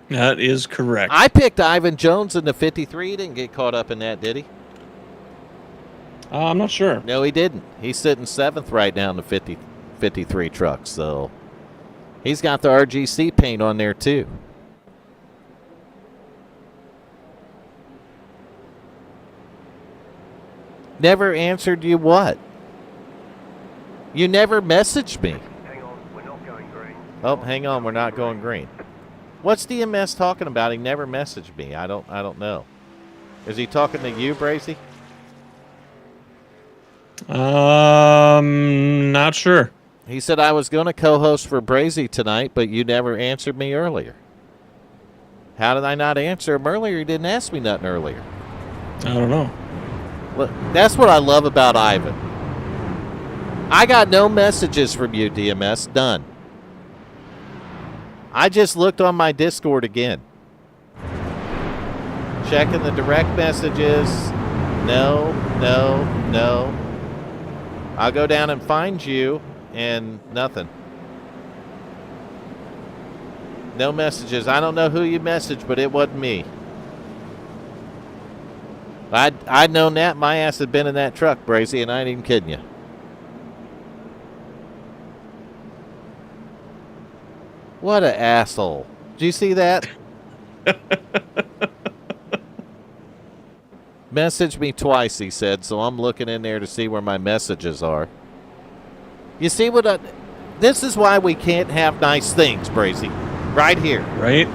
That is correct. I picked Ivan Jones in the 53. He didn't get caught up in that, did he? I'm not sure. No, he didn't. He's sitting 7th right now in the 53 truck, so he's got the RGC paint on there too. Never answered you what? You never messaged me. Hang on, we're not going green. Oh, hang on, we're not going green. What's DMS talking about? He never messaged me. I don't know. Is he talking to you, Brazy? Not sure. He said I was going to co-host for Brazy tonight, but you never answered me earlier. How did I not answer him earlier? He didn't ask me nothing earlier. I don't know. Look, that's what I love about Ivan. I got no messages from you, DMS. None. I just looked on my Discord again. Checking the direct messages. No. I'll go down and find you, and nothing. No messages. I don't know who you messaged, but it wasn't me. I'd known that. My ass had been in that truck, Brazy, and I ain't even kidding you. What an asshole. Did you see that? Message me twice, he said, so I'm looking in there to see where my messages are. You see what this is why we can't have nice things, Brazy. Right here. Right.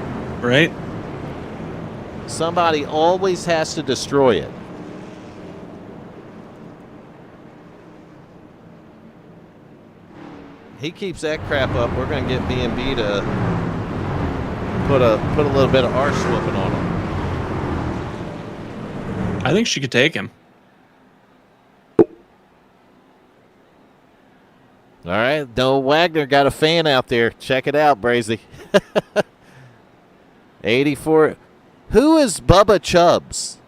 Somebody always has to destroy it. He keeps that crap up. We're going to get B&B to put a little bit of arse whooping on him. I think she could take him. All right. Noah Wagner got a fan out there. Check it out, Brazy. 84. Who is Bubba Chubbs?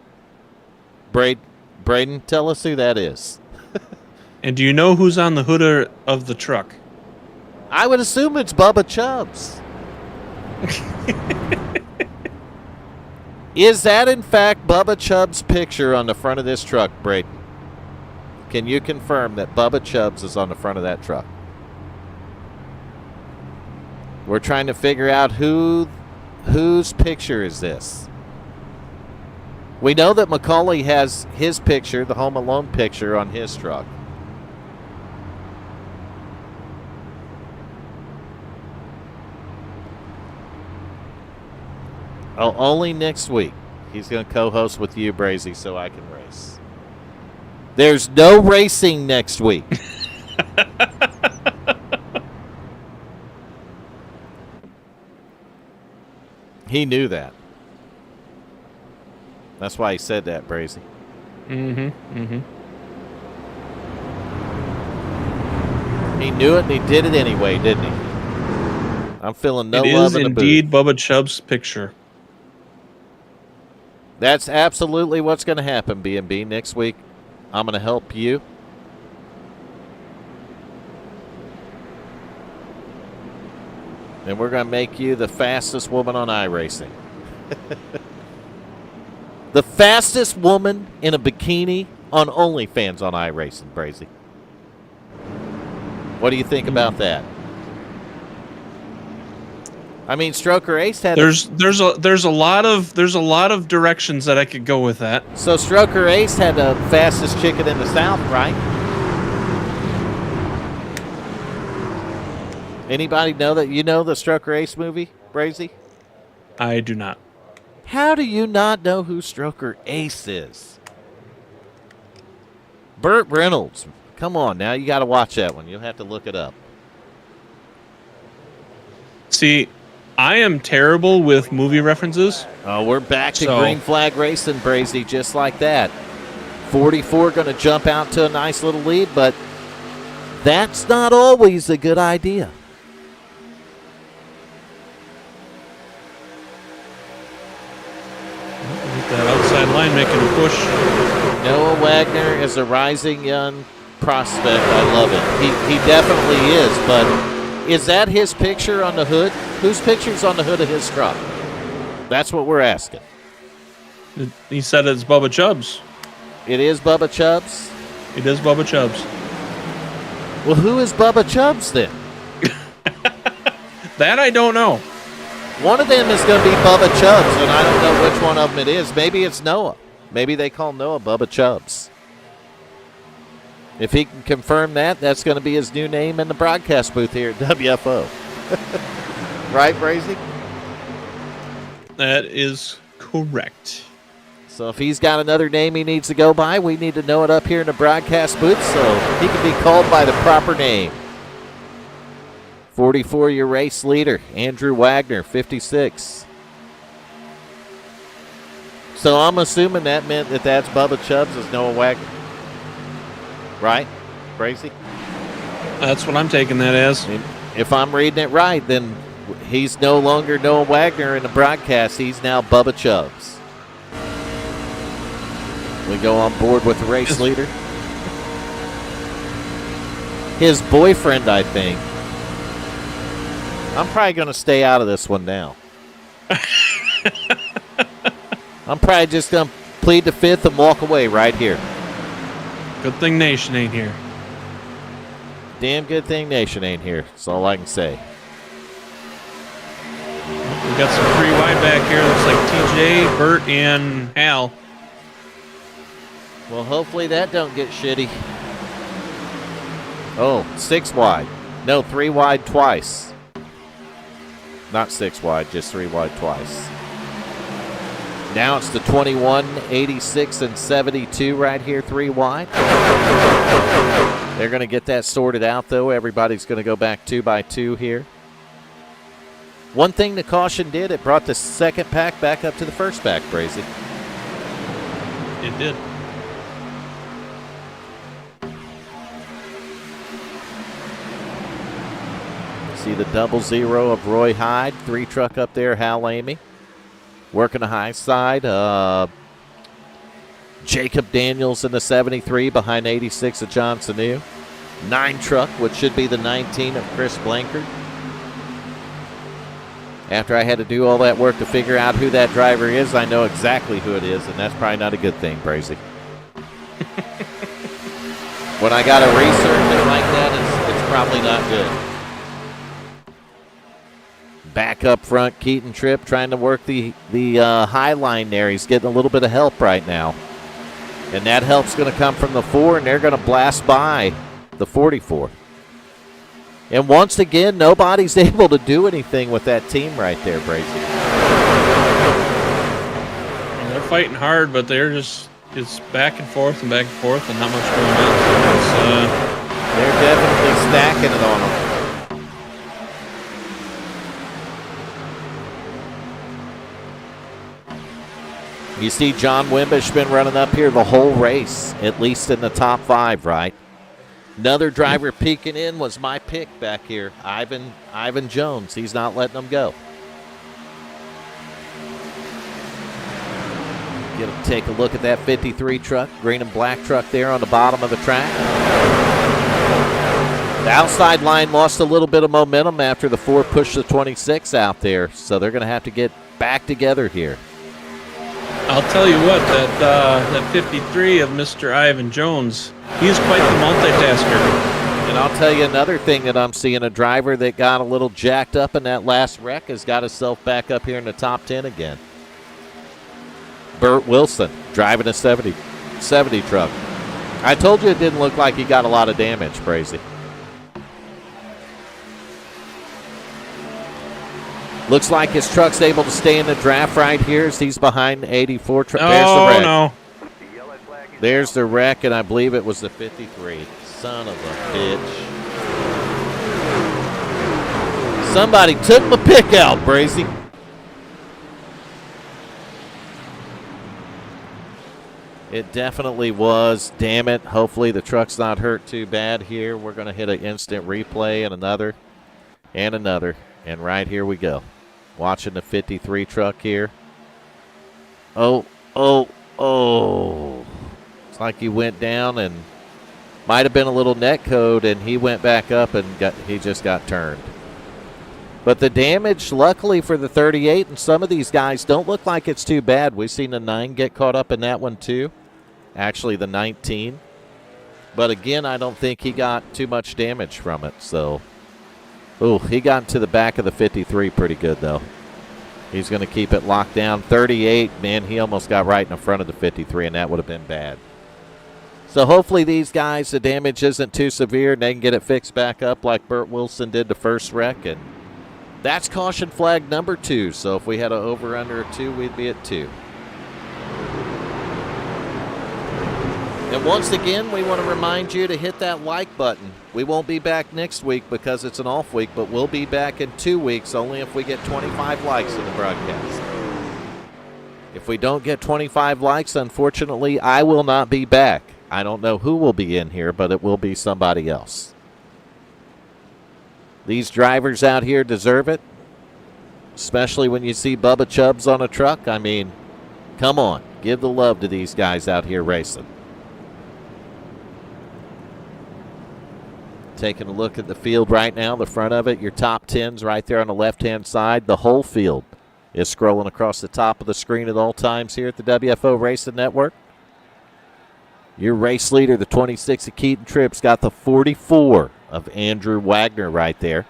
Braden, tell us who that is. And do you know who's on the hood of the truck? I would assume it's Bubba Chubbs. Is that, in fact, Bubba Chubbs' picture on the front of this truck, Braden? Can you confirm that Bubba Chubbs is on the front of that truck? We're trying to figure out whose picture is this. We know that Macaulay has his picture, the Home Alone picture, on his truck. Oh, only next week. He's going to co-host with you, Brazy, so I can race. There's no racing next week. He knew that. That's why he said that, Brazy. Mm-hmm. He knew it and he did it anyway, didn't he? I'm feeling no love in the booth. It is indeed Bubba Chubb's picture. That's absolutely what's going to happen, B&B. Next week, I'm going to help you. And we're going to make you the fastest woman on iRacing. The fastest woman in a bikini on OnlyFans on iRacing, Brazy. What do you think about that? I mean, Stroker Ace had. There's a lot of directions that I could go with that. So Stroker Ace had the fastest chicken in the South, right? Anybody know that? You know the Stroker Ace movie, Brazy? I do not. How do you not know who Stroker Ace is? Burt Reynolds. Come on now, you got to watch that one. You'll have to look it up. See, I am terrible with movie references. Oh, we're back to green flag racing, Brazy, just like that. 44 going to jump out to a nice little lead, but that's not always a good idea. That outside line making a push. Noah Wagner is a rising young prospect. I love it. He definitely is, but is that his picture on the hood? Whose picture's on the hood of his truck? That's what we're asking. He said it's Bubba Chubbs. It is Bubba Chubbs? It is Bubba Chubbs. Well, who is Bubba Chubbs then? That I don't know. One of them is going to be Bubba Chubbs, and I don't know which one of them it is. Maybe it's Noah. Maybe they call Noah Bubba Chubbs. If he can confirm that, that's going to be his new name in the broadcast booth here at WFO. Right, Brazy? That is correct. So if he's got another name he needs to go by, we need to know it up here in the broadcast booth so he can be called by the proper name. 44-year race leader, Andrew Wagner, 56. So I'm assuming that meant that that's Bubba Chubbs as Noah Wagner. Right, Brazy? That's what I'm taking that as. If I'm reading it right, then he's no longer Noah Wagner in the broadcast. He's now Bubba Chubbs. We go on board with the race leader. His boyfriend, I think. I'm probably going to stay out of this one now. I'm probably just going to plead the fifth and walk away right here. Good thing Nation ain't here. Damn good thing Nation ain't here. That's all I can say. We got some free wide back here. Looks like TJ, Bert, and Hal. Well, hopefully that don't get shitty. Oh, 6 wide. No, 3 wide twice. Not 6 wide, just 3 wide twice. Now it's the 21, 86, and 72 right here, 3 wide. They're going to get that sorted out, though. Everybody's going to go back 2 by 2 here. One thing the caution did, it brought the second pack back up to the first pack, Brazy. It did. See the 00 of Roy Hyde, 3 truck up there, Hal Eighmey. Working the high side. Jacob Daniels in the 73 behind 86 of John Sanu. 9 truck, which should be the 19 of Chris Blankard. After I had to do all that work to figure out who that driver is, I know exactly who it is, and that's probably not a good thing, Brazy. When I got to research it like that, it's probably not good. Back up front, Keaton Tripp trying to work the high line there. He's getting a little bit of help right now. And that help's going to come from the 4, and they're going to blast by the 44. And once again, nobody's able to do anything with that team right there, Brazy. They're fighting hard, but it's back and forth and back and forth and not much going on. They're definitely stacking it on them. You see John Wimbish been running up here the whole race, at least in the top 5, right? Another driver peeking in was my pick back here, Ivan Jones. He's not letting them go. Get to take a look at that 53 truck, green and black truck there on the bottom of the track. The outside line lost a little bit of momentum after the 4 pushed the 26 out there, so they're going to have to get back together here. I'll tell you what, that 53 of Mr. Ivan Jones, he's quite the multitasker. And I'll tell you another thing that I'm seeing, a driver that got a little jacked up in that last wreck has got himself back up here in the top 10 again. Burt Wilson driving a 70 truck. I told you it didn't look like he got a lot of damage, Brazy. Looks like his truck's able to stay in the draft right here as he's behind the 84 truck. There's the wreck. No. There's the wreck, and I believe it was the 53. Son of a bitch. Somebody took my pick out, Brazy. It definitely was. Damn it. Hopefully the truck's not hurt too bad here. We're going to hit an instant replay and another. And right here we go. Watching the 53 truck here. Oh. It's like he went down and might have been a little net code, and he went back up and he just got turned. But the damage, luckily for the 38, and some of these guys don't look like it's too bad. We've seen the 9 get caught up in that one too. Actually, the 19. But again, I don't think he got too much damage from it, so... Ooh, he got into the back of the 53 pretty good, though. He's going to keep it locked down. 38, man, he almost got right in the front of the 53, and that would have been bad. So hopefully these guys, the damage isn't too severe and they can get it fixed back up like Burt Wilson did the first wreck. And that's caution flag number 2. So if we had an over-under of 2, we'd be at 2. And once again, we want to remind you to hit that like button. We won't be back next week because it's an off week, but we'll be back in 2 weeks only if we get 25 likes in the broadcast. If we don't get 25 likes, unfortunately, I will not be back. I don't know who will be in here, but it will be somebody else. These drivers out here deserve it, especially when you see Bubba Chubbs on a truck. I mean, come on, give the love to these guys out here racing. Taking a look at the field right now, the front of it, your top 10s right there on the left-hand side. The whole field is scrolling across the top of the screen at all times here at the WFO Racing Network. Your race leader, the 26 of Keaton Tripp's got the 44 of Andrew Wagner right there.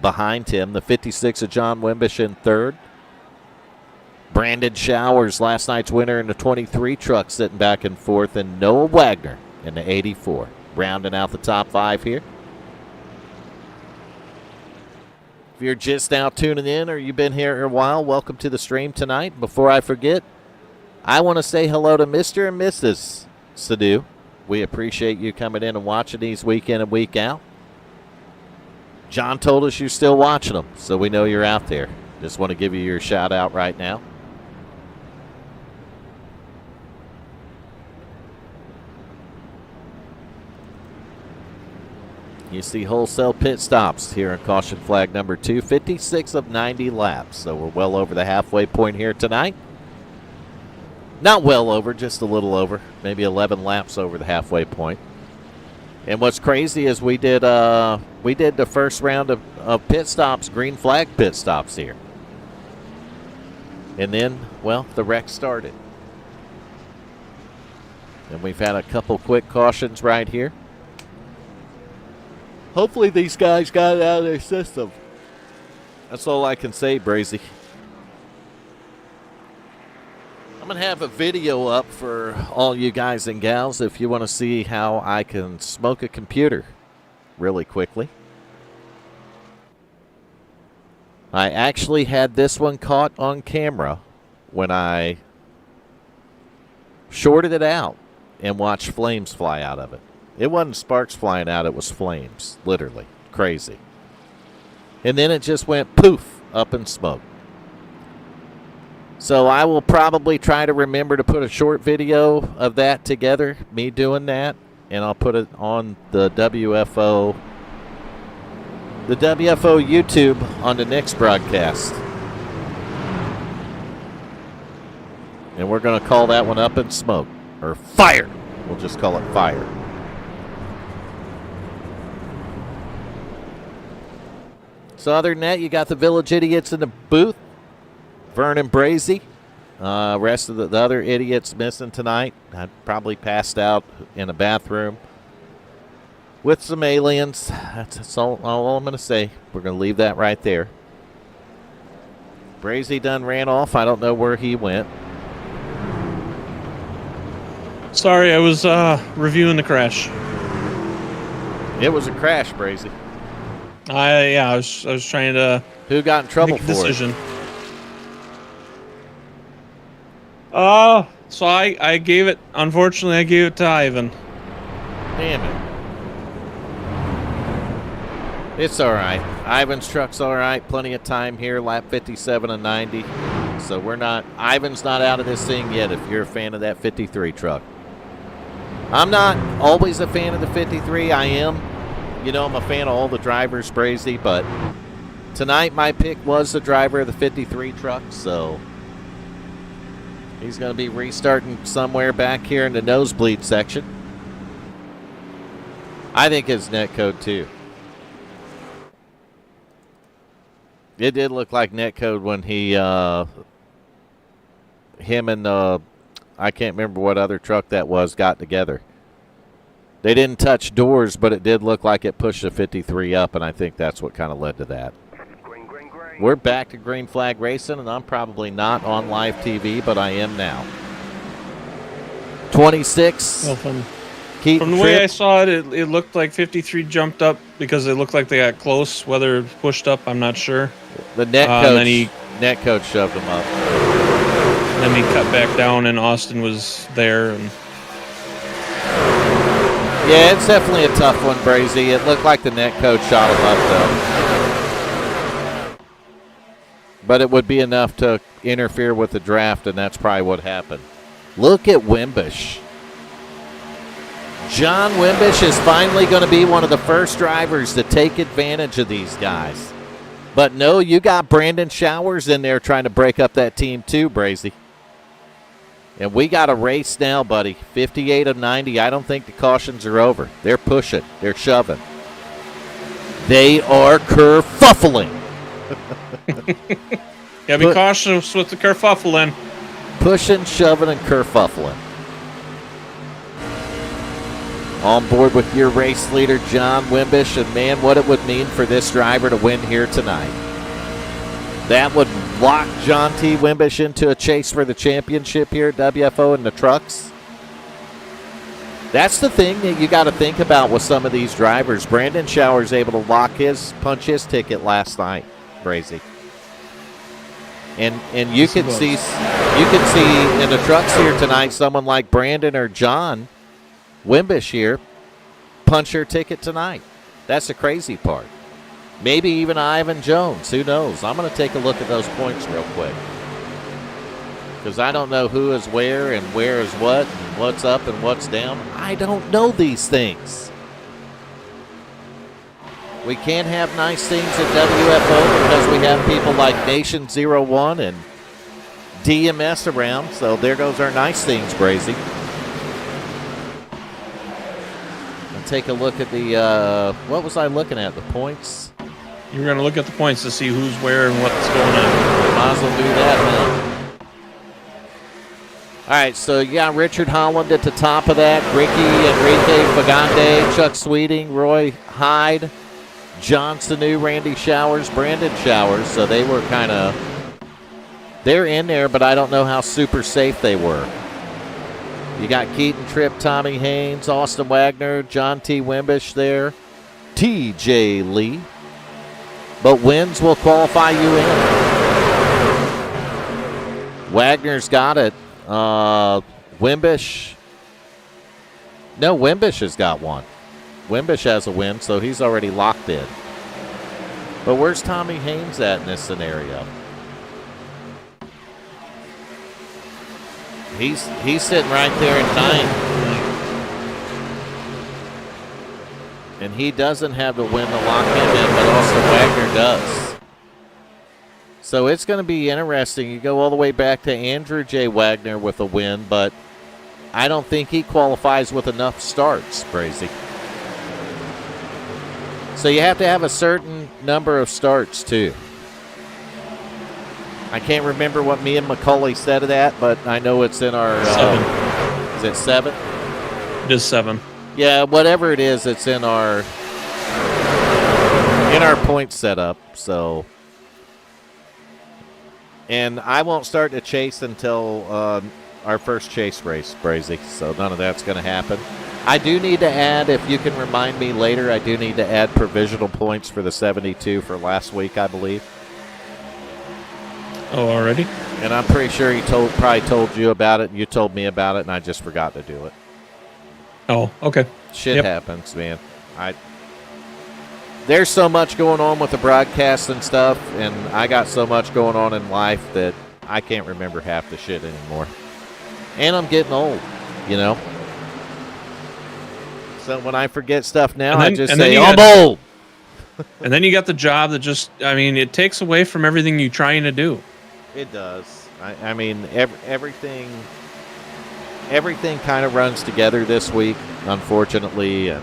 Behind him, the 56 of John Wimbish in third. Brandon Showers, last night's winner in the 23 truck, sitting back in fourth. And Noah Wagner in the 84. Rounding out the top 5 here. If you're just now tuning in or you've been here a while, welcome to the stream tonight. Before I forget, I want to say hello to Mr. and Mrs. Sadu. We appreciate you coming in and watching these week in and week out. John told us you're still watching them, so we know you're out there. Just want to give you your shout out right now. You see wholesale pit stops here in caution flag number 2, 56 of 90 laps. So we're well over the halfway point here tonight. Not well over, just a little over, maybe 11 laps over the halfway point. And what's crazy is we did the first round of pit stops, green flag pit stops here. And then, well, the wreck started. And we've had a couple quick cautions right here. Hopefully these guys got it out of their system. That's all I can say, Brazy. I'm going to have a video up for all you guys and gals if you want to see how I can smoke a computer really quickly. I actually had this one caught on camera when I shorted it out and watched flames fly out of it. It wasn't sparks flying out, it was flames, literally. Crazy. And then it just went poof, up in smoke. So I will probably try to remember to put a short video of that together, me doing that, and I'll put it on the WFO YouTube on the next broadcast. And we're going to call that one Up in Smoke, or Fire. We'll just call it Fire. So other than that, you got the Village Idiots in the booth. Vernon Brazy. Rest of the other idiots missing tonight. I probably passed out in a bathroom with some aliens. That's all I'm going to say. We're going to leave that right there. Brazy done ran off. I don't know where he went. Sorry, I was reviewing the crash. It was a crash, Brazy. I was trying to. Who got in trouble make a for decision. it? So I gave it. Unfortunately, I gave it to Ivan. Damn it. It's all right. Ivan's truck's all right. Plenty of time here. Lap 57 and 90. So Ivan's not out of this thing yet if you're a fan of that 53 truck. I'm not always a fan of the 53. I am. You know, I'm a fan of all the drivers, Brazy, but tonight my pick was the driver of the 53 truck, so he's going to be restarting somewhere back here in the nosebleed section. I think it's netcode too. It did look like netcode when him and I can't remember what other truck that was got together. They didn't touch doors, but it did look like it pushed the 53 up, and I think that's what kind of led to that. Green, green, green. We're back to green flag racing, and I'm probably not on live TV, but I am now. 26, From the way I saw it, it looked like 53 jumped up because it looked like they got close. Whether it pushed up, I'm not sure. The net coach shoved him up. Then he cut back down, and Austin was there. And yeah, it's definitely a tough one, Brazy. It looked like the net coach shot him up, though. But it would be enough to interfere with the draft, and that's probably what happened. Look at Wimbish. John Wimbish is finally going to be one of the first drivers to take advantage of these guys. But no, you got Brandon Showers in there trying to break up that team too, Brazy. And we got a race now, buddy. 58 of 90. I don't think the cautions are over. They're pushing. They're shoving. They are kerfuffling. Yeah, be cautious with the kerfuffling. Pushing, shoving, and kerfuffling. On board with your race leader, John Wimbish, and man, what it would mean for this driver to win here tonight. That would lock John T. Wimbish into a chase for the championship here at WFO in the trucks. That's the thing that you got to think about with some of these drivers. Brandon Showers able to punch his ticket last night, Brazy. And you can see in the trucks here tonight someone like Brandon or John Wimbish here punch their ticket tonight. That's the crazy part. Maybe even Ivan Jones. Who knows? I'm going to take a look at those points real quick. Because I don't know who is where and where is what and what's up and what's down. I don't know these things. We can't have nice things at WFO because we have people like Nation 01 and DMS around. So there goes our nice things, Brazy. Take a look at the, what was I looking at? The points? You were going to look at the points to see who's where and what's going on. Might as well do that, huh? All right, so you got Richard Holland at the top of that. Ricky, Enrique, Fagande, Chuck Sweeting, Roy Hyde, John Sanu, Randy Showers, Brandon Showers. So they were kind of, they're in there, but I don't know how super safe they were. You got Keaton Tripp, Tommy Haynes, Austin Wagner, John T. Wimbish there, T.J. Lee. But wins will qualify you in. Wagner's got it. Wimbish. No, Wimbish has got one. Wimbish has a win, so he's already locked in. But where's Tommy Haynes at in this scenario? He's sitting right there in ninth. And he doesn't have the win to lock him in, but also Wagner does. So it's going to be interesting. You go all the way back to Andrew J. Wagner with a win, but I don't think he qualifies with enough starts, Brazy. So you have to have a certain number of starts, too. I can't remember what me and McCauley said of that, but I know it's in our 7. Is it 7? It is 7. Yeah, whatever it is, it's in our point setup. So, and I won't start to chase until our first chase race, Brazy. So none of that's going to happen. I do need to add, if you can remind me later, I do need to add provisional points for the 72 for last week, I believe. Oh, already? And I'm pretty sure he probably told you about it, and you told me about it, and I just forgot to do it. Oh, okay. Shit happens, man. There's so much going on with the broadcast and stuff, and I got so much going on in life that I can't remember half the shit anymore. And I'm getting old, you know? So when I forget stuff now, I just say, I'm old. And then you got the job that just, I mean, it takes away from everything you're trying to do. It does. I mean, everything kind of runs together this week, unfortunately. And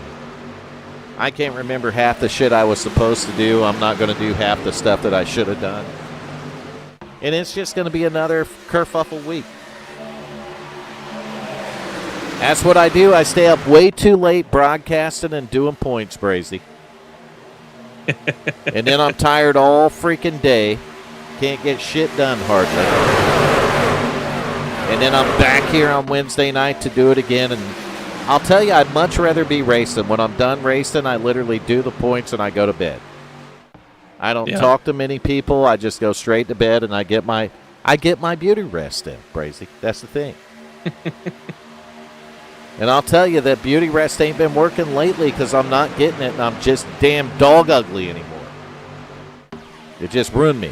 I can't remember half the shit I was supposed to do. I'm not going to do half the stuff that I should have done. And it's just going to be another kerfuffle week. That's what I do. I stay up way too late broadcasting and doing points, Brazy. And then I'm tired all freaking day. Can't get shit done hardly. And then I'm back here on Wednesday night to do it again. And I'll tell you, I'd much rather be racing. When I'm done racing, I literally do the points and I go to bed. I don't talk to many people. I just go straight to bed and I get my beauty rest in, Brazy. That's the thing. And I'll tell you that beauty rest ain't been working lately because I'm not getting it and I'm just damn dog ugly anymore. It just ruined me.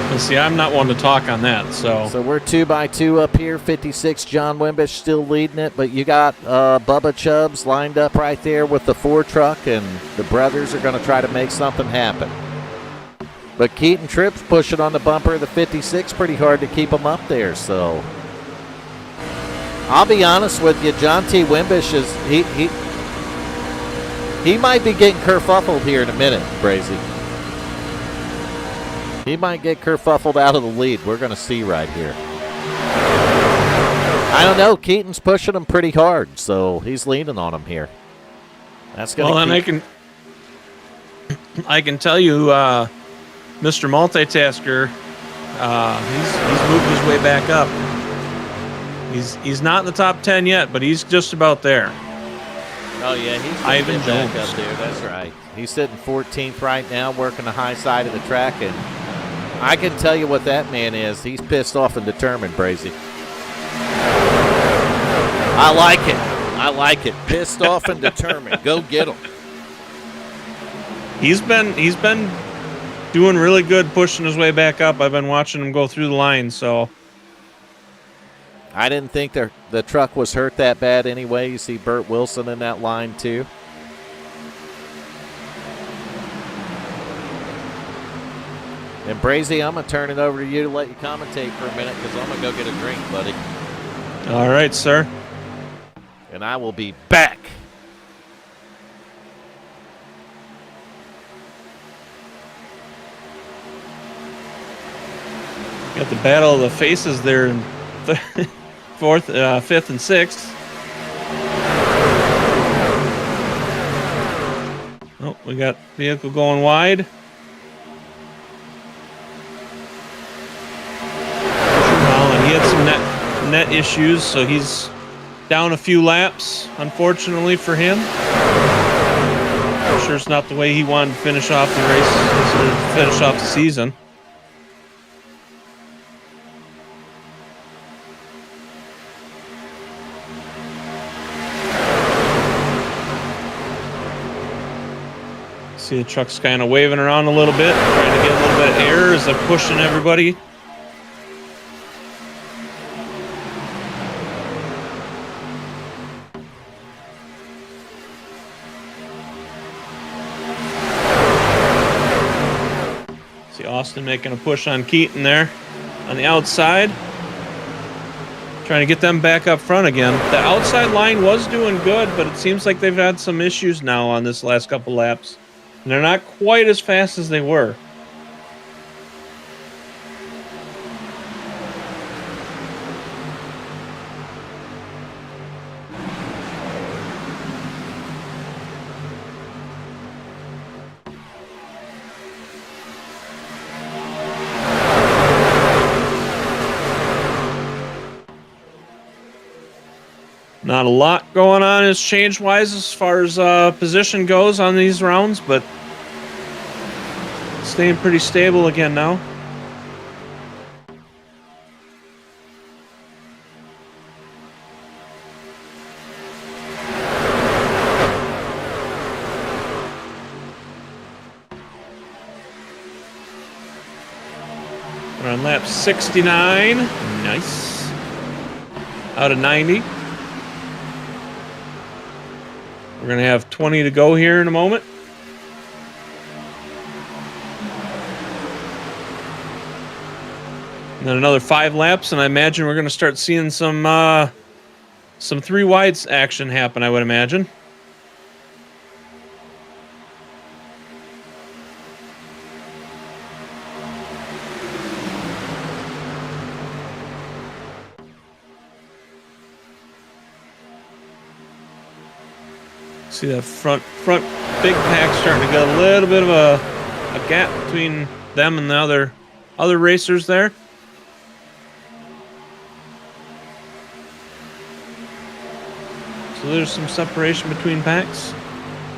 Well, see, I'm not one to talk on that, so. So we're 2x2 up here. 56, John Wimbish still leading it, but you got Bubba Chubbs lined up right there with the 4 truck, and the brothers are going to try to make something happen. But Keaton Tripp's pushing on the bumper of the 56 pretty hard to keep him up there, so. I'll be honest with you, John T. Wimbish is, he might be getting kerfuffled here in a minute, Brazy. He might get kerfuffled out of the lead. We're going to see right here. I don't know. Keaton's pushing him pretty hard, so he's leaning on him here. That's going to and I can tell you, Mr. Multitasker, he's moved his way back up. He's not in the top 10 yet, but he's just about there. Oh, yeah, he's Ivan back Jones up there. That's right. He's sitting 14th right now, working the high side of the track, and I can tell you what that man is. He's pissed off and determined, Brazy. I like it. I like it. Pissed off and determined. Go get him. He's been doing really good, pushing his way back up. I've been watching him go through the line, so. I didn't think the truck was hurt that bad anyway. You see Burt Wilson in that line too. And Brazy, I'm going to turn it over to you to let you commentate for a minute because I'm going to go get a drink, buddy. All right, sir. And I will be back. Got the battle of the faces there in fourth, fifth, and sixth. Oh, we got vehicle going wide. He had some net issues, so he's down a few laps, unfortunately for him. I'm sure it's not the way he wanted to finish off the race, or finish off the season. See the truck's kind of waving around a little bit, trying to get a little bit of air as they're pushing everybody. See Austin making a push on Keaton there on the outside. Trying to get them back up front again. The outside line was doing good, but it seems like they've had some issues now on this last couple laps. And they're not quite as fast as they were. Not a lot going on as change-wise as far as position goes on these rounds, but staying pretty stable again now. We're on lap 69. Nice. Out of 90. We're going to have 20 to go here in a moment. And then another 5 laps, and I imagine we're going to start seeing some 3 wides action happen, I would imagine. See that front big pack starting to get a little bit of a gap between them and the other racers there. So there's some separation between packs.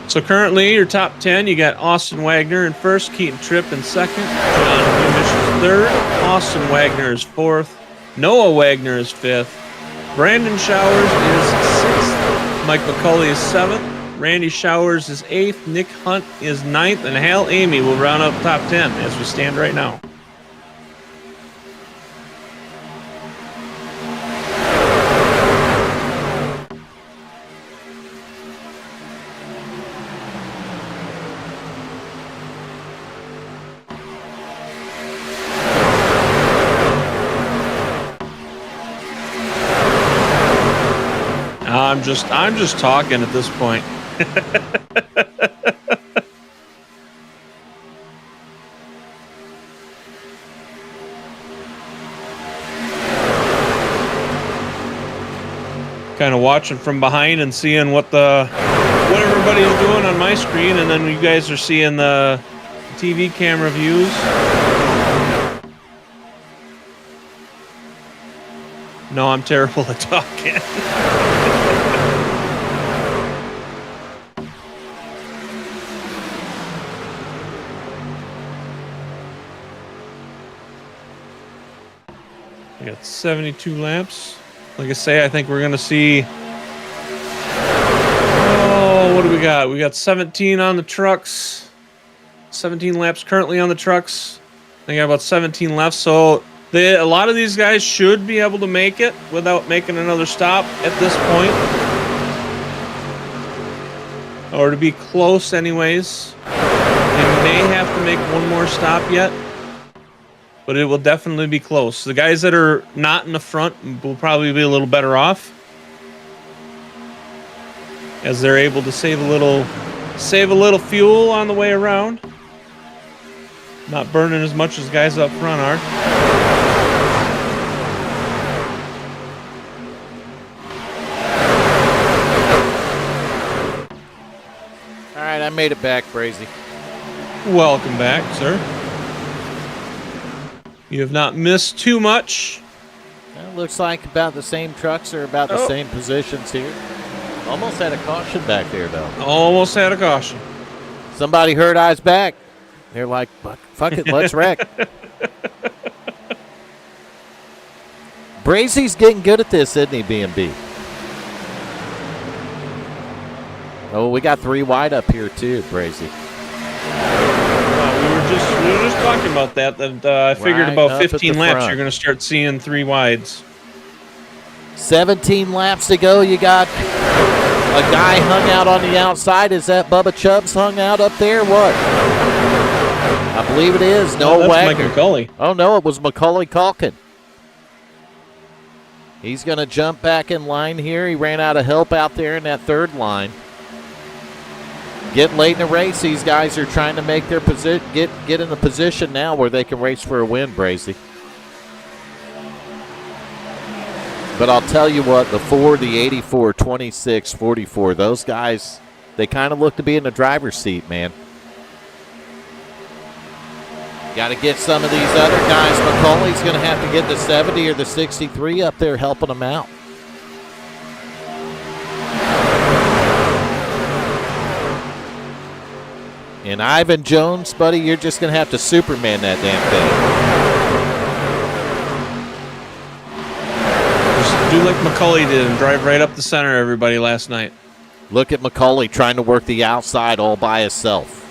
So currently, your top 10, you got Austin Wagner in first, Keaton Tripp in second, John Newmish is third, Austin Wagner is fourth, Noah Wagner is fifth, Brandon Showers is sixth, Mike McCauley is seventh, Randy Showers is eighth, Nick Hunt is ninth, and Hal Eighmey will round up top 10 as we stand right now. I'm just talking at this point. Kind of watching from behind and seeing what everybody's doing on my screen, and then you guys are seeing the TV camera views. No, I'm terrible at talking. We got 72 laps. Like I say, I think we're going to see... Oh, what do we got? We got 17 on the trucks. 17 laps currently on the trucks. I think I got about 17 left, so... a lot of these guys should be able to make it without making another stop at this point. Or to be close anyways. They may have to make one more stop yet. But it will definitely be close. The guys that are not in the front will probably be a little better off. As they're able to save a little fuel on the way around. Not burning as much as guys up front are. I made it back, Brazy. Welcome back, sir. You have not missed too much. Well, it looks like about the same trucks are about the same positions here. Almost had a caution back there, though. Almost had a caution. Somebody heard eyes back. They're like, fuck it, let's wreck. Brazy's getting good at this, isn't he, B&B? Oh, we got 3 wide up here too, Brazy. We were just talking about that. I figured about 15 laps, you're going to start seeing 3 wides. 17 laps to go. You got a guy hung out on the outside. Is that Bubba Chubbs hung out up there? What? I believe it is. No, that's Mike McCauley. Oh no, it was Macaulay Culkin. He's going to jump back in line here. He ran out of help out there in that third line. Getting late in the race, these guys are trying to make their get in a position now where they can race for a win, Brazy. But I'll tell you what, the 4, the 84, 26, 44, those guys, they kind of look to be in the driver's seat, man. Got to get some of these other guys. McCauley's going to have to get the 70 or the 63 up there helping them out. And Ivan Jones, buddy, you're just going to have to Superman that damn thing. Just do like McCauley did and drive right up the center, everybody, last night. Look at McCauley trying to work the outside all by himself.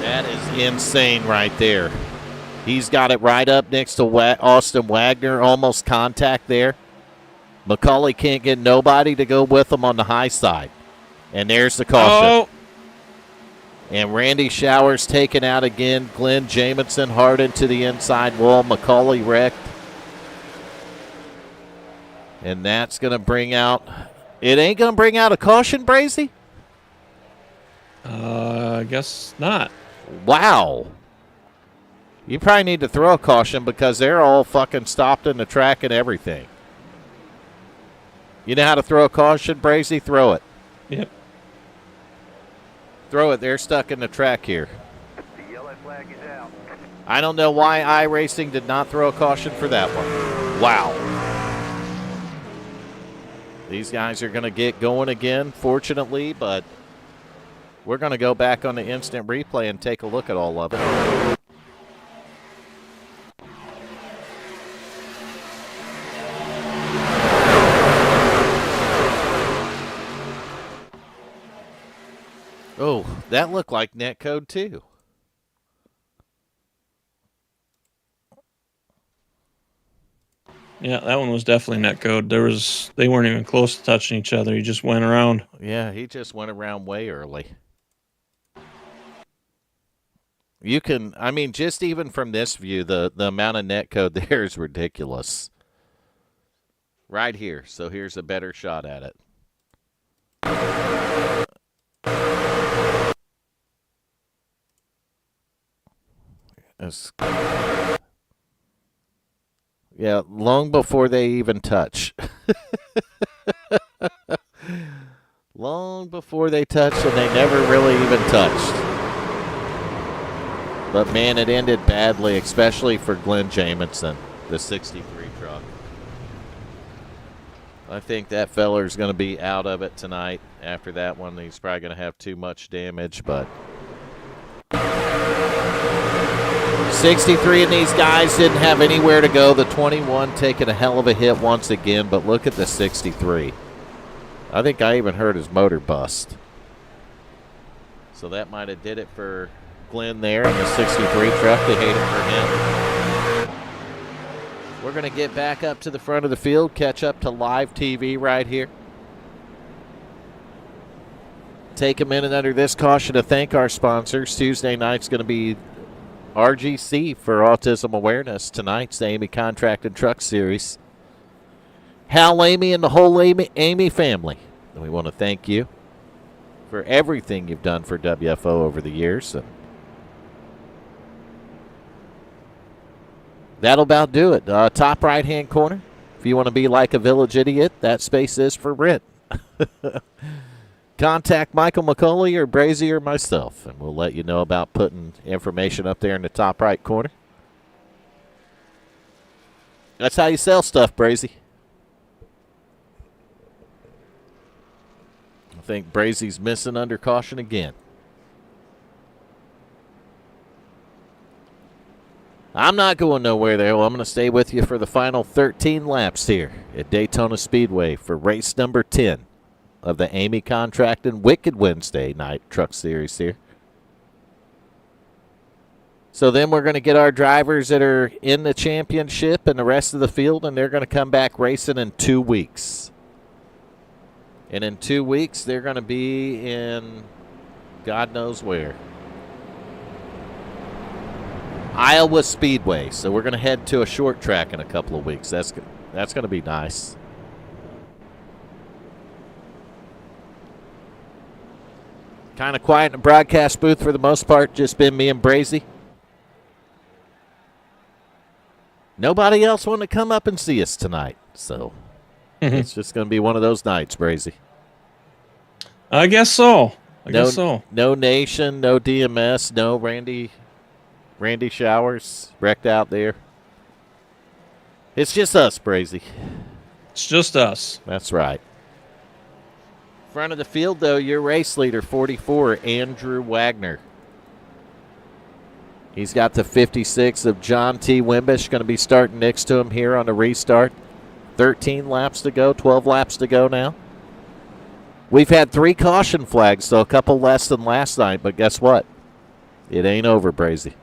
That is insane right there. He's got it right up next to Austin Wagner, almost contact there. McCauley can't get nobody to go with him on the high side. And there's the caution. Oh. And Randy Showers taken out again. Glenn Jamison hard into the inside wall. McCauley wrecked. And that's going to bring out... It ain't going to bring out a caution, Brazy? I guess not. Wow. You probably need to throw a caution because they're all fucking stopped in the track and everything. You know how to throw a caution, Brazy? Throw it. Yep. Throw it. They're stuck in the track here. The yellow flag is out. I don't know why iRacing did not throw a caution for that one. Wow. These guys are going to get going again, fortunately, but we're going to go back on the instant replay and take a look at all of it. Oh, that looked like netcode too. Yeah, that one was definitely netcode. They weren't even close to touching each other. He just went around. Yeah, he just went around way early. You can, I mean, just even from this view, the amount of netcode there is ridiculous. Right here. So here's a better shot at it. Yeah, long before they even touch. Long before they touched, and they never really even touched. But, man, it ended badly, especially for Glenn Jamison, the 63 truck. I think that feller's going to be out of it tonight. After that one, he's probably going to have too much damage, but 63 of these guys didn't have anywhere to go. The 21 taking a hell of a hit once again, but look at the 63. I think I even heard his motor bust. So that might have did it for Glenn there in the 63 truck. They hate it for him. We're going to get back up to the front of the field, catch up to live TV right here. Take a minute under this caution to thank our sponsors. Tuesday night's going to be RGC for Autism Awareness. Tonight's the Eighmey Contract and Truck Series. Hal Eighmey and the whole Eighmey family. And we want to thank you for everything you've done for WFO over the years. And that'll about do it. Top right-hand corner. If you want to be like a village idiot, that space is for rent. Contact Michael McCauley or Brazy or myself, and we'll let you know about putting information up there in the top right corner. That's how you sell stuff, Brazy. I think Brazy's missing under caution again. I'm not going nowhere there. Well, I'm going to stay with you for the final 13 laps here at Daytona Speedway for race number 10 of the Eighmey Contract and Wicked Wednesday night truck series here. So then we're going to get our drivers that are in the championship and the rest of the field, and they're going to come back racing in 2 weeks. And in 2 weeks, they're going to be in God knows where. Iowa Speedway. So we're going to head to a short track in a couple of weeks. That's going to be nice. Kind of quiet in the broadcast booth for the most part. Just been me and Brazy. Nobody else wanted to come up and see us tonight. So it's just going to be one of those nights, Brazy. I guess so. I guess so. No Nation, no DMS, no Randy Showers wrecked out there. It's just us, Brazy. It's just us. That's right. Front of the field, though, your race leader, 44, Andrew Wagner. He's got the 56 of John T. Wimbish going to be starting next to him here on the restart. 13 laps to go, 12 laps to go now. We've had 3 caution flags, so a couple less than last night, but guess what? It ain't over, Brazy.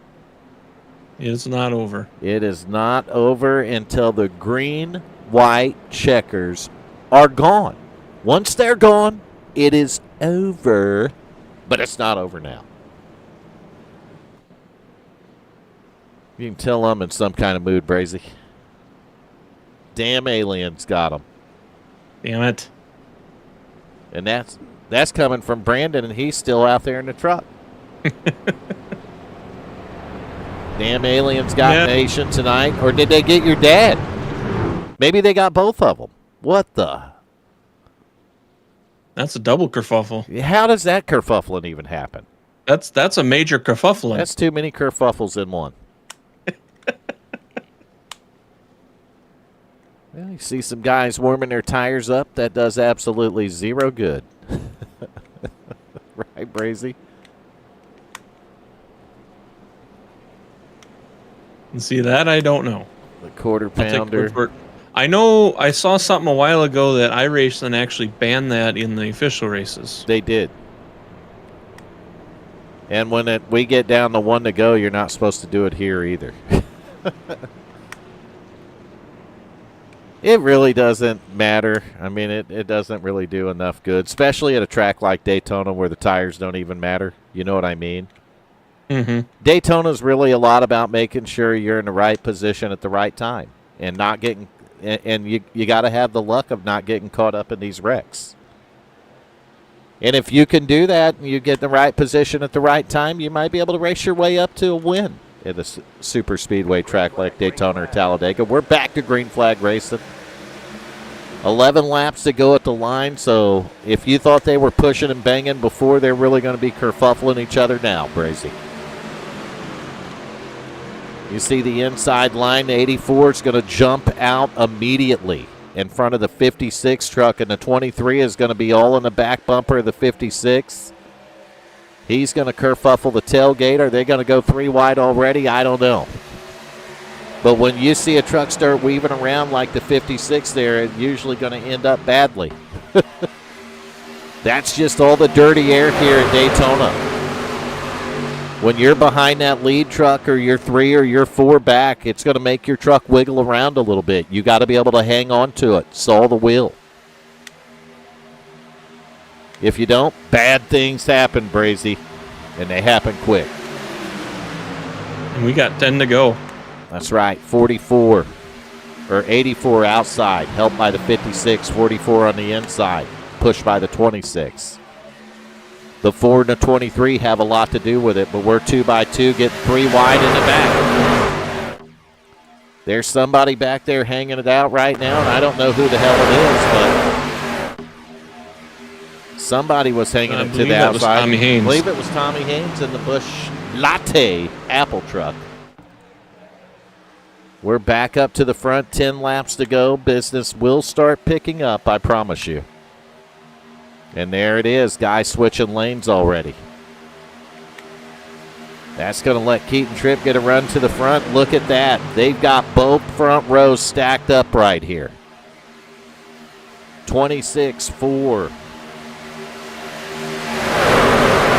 It's not over. It is not over until the green, white checkers are gone. Once they're gone, it is over, but it's not over now. You can tell I'm in some kind of mood, Brazy. Damn aliens got them. Damn it. And that's coming from Brandon, and he's still out there in the truck. Damn aliens got Nation tonight. Or did they get your dad? Maybe they got both of them. What the? That's a double kerfuffle. How does that kerfuffling even happen? That's a major kerfuffling. That's too many kerfuffles in one. Well, you see some guys warming their tires up. That does absolutely zero good. Right, Brazy? And see that? I don't know. The quarter I'll take your pounder. word for it. I know I saw something a while ago that iRacing actually banned that in the official races. They did. And when we get down to 1 to go, you're not supposed to do it here either. It really doesn't matter. I mean, it doesn't really do enough good, especially at a track like Daytona where the tires don't even matter. You know what I mean? Mm-hmm. Daytona's really a lot about making sure you're in the right position at the right time and not getting – and you got to have the luck of not getting caught up in these wrecks. And if you can do that and you get in the right position at the right time, you might be able to race your way up to a win at a super speedway track like Daytona or Talladega. We're back to green flag racing. 11 laps to go at the line, so if you thought they were pushing and banging before, they're really going to be kerfuffling each other now, Brazy. You see the inside line, the 84 is going to jump out immediately in front of the 56 truck, and the 23 is going to be all in the back bumper of the 56. He's going to kerfuffle the tailgate. Are they going to go 3 wide already? I don't know. But when you see a truck start weaving around like the 56 there, it's usually going to end up badly. That's just all the dirty air here at Daytona. When you're behind that lead truck or you're 3 or you're 4 back, it's going to make your truck wiggle around a little bit. You got to be able to hang on to it, saw the wheel. If you don't, bad things happen, Brazy, and they happen quick. And we got 10 to go. That's right, 44 or 84 outside, helped by the 56, 44 on the inside, pushed by the 26. The 4 and the 23 have a lot to do with it, but we're 2 by 2, getting 3 wide in the back. There's somebody back there hanging it out right now, and I don't know who the hell it is, but somebody was hanging it to the outside. Tommy Haynes. I believe it was Tommy Haynes in the Busch Latte Apple truck. We're back up to the front, 10 laps to go. Business will start picking up, I promise you. And there it is, guys switching lanes already. That's going to let Keaton Tripp get a run to the front. Look at that. They've got both front rows stacked up right here. 26, 4.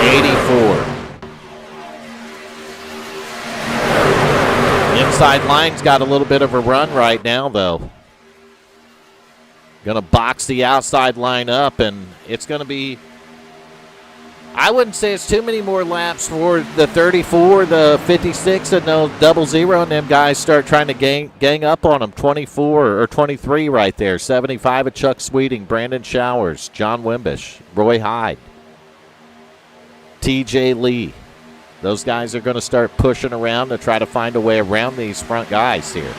84. Inside line's got a little bit of a run right now, though. Going to box the outside line up, and it's going to be, I wouldn't say it's too many more laps for the 34, the 56, and no 00, and them guys start trying to gang up on them. 24 or 23 right there. 75 of Chuck Sweeting, Brandon Showers, John Wimbish, Roy Hyde, TJ Lee. Those guys are going to start pushing around to try to find a way around these front guys here.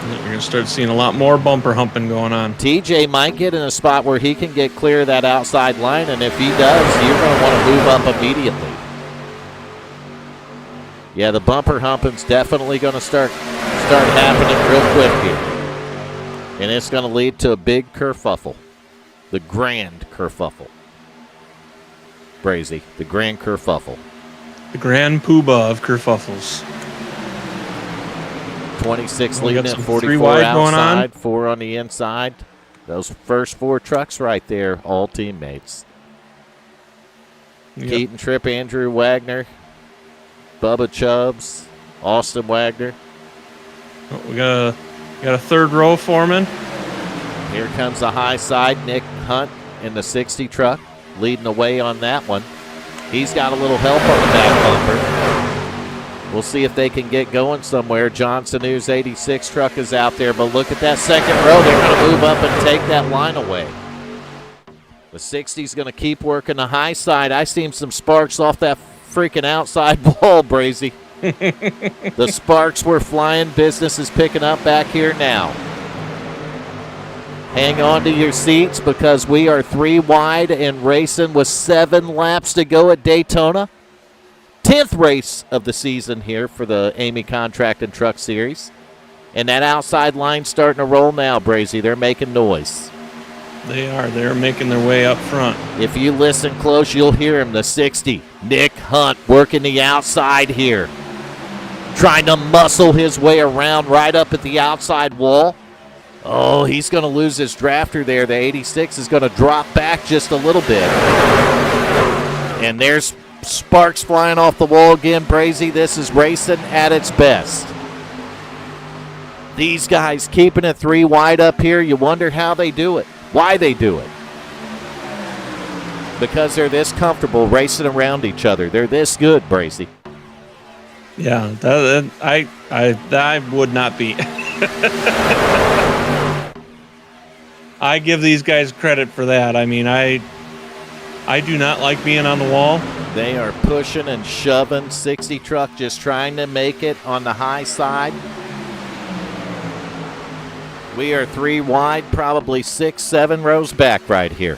You're going to start seeing a lot more bumper humping going on. TJ might get in a spot where he can get clear of that outside line, and if he does, you're going to want to move up immediately. Yeah, the bumper humping's definitely going to start happening real quick here. And it's going to lead to a big kerfuffle. The grand kerfuffle. Brazy, the grand kerfuffle. The grand poobah of kerfuffles. 26 We leading got at some 44 3 wide going on. outside, 4 on the inside. Those first 4 trucks right there, all teammates. Yep. Keaton Tripp, Andrew Wagner, Bubba Chubbs, Austin Wagner. Oh, we got a third row forming. Here comes the high side, Nick Hunt in the 60 truck, leading the way on that one. He's got a little help on the back bumper. We'll see if they can get going somewhere. Johnson News 86 truck is out there, but look at that second row. They're going to move up and take that line away. The 60's going to keep working the high side. I seen some sparks off that freaking outside wall, Brazy. The sparks were flying. Business is picking up back here now. Hang on to your seats because we are 3 wide and racing with 7 laps to go at Daytona. 10th race of the season here for the Eighmey Contract and Truck Series. And that outside line's starting to roll now, Brazy. They're making noise. They are. They're making their way up front. If you listen close, you'll hear him. The 60, Nick Hunt, working the outside here. Trying to muscle his way around right up at the outside wall. Oh, he's going to lose his drafter there. The 86 is going to drop back just a little bit. And there's sparks flying off the wall again, Brazy. This is racing at its best. These guys keeping it 3 wide up here. You wonder how they do it. Why they do it. Because they're this comfortable racing around each other. They're this good, Brazy. Yeah, I would not be. I give these guys credit for that. I mean, I do not like being on the wall. They are pushing and shoving. 60 truck just trying to make it on the high side. We are 3 wide, probably 6, 7 rows back right here.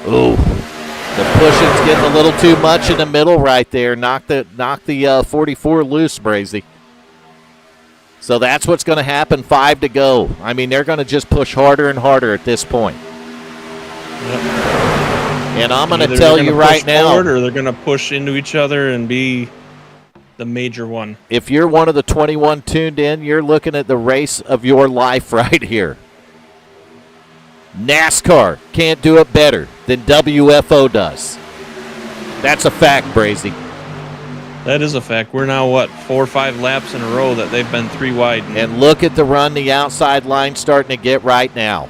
Ooh, the pushing's getting a little too much in the middle right there. Knock the 44 loose, Brazy. So that's what's going to happen. 5 to go. I mean, they're going to just push harder and harder at this point. Yep. And I'm going to tell you right now, or they're going to push into each other and be the major one. If you're one of the 21 tuned in, you're looking at the race of your life right here. NASCAR can't do it better than WFO does. That's a fact, Brazy. That is a fact. We're now, 4 or 5 laps in a row that they've been 3 wide. And look at the run the outside line starting to get right now.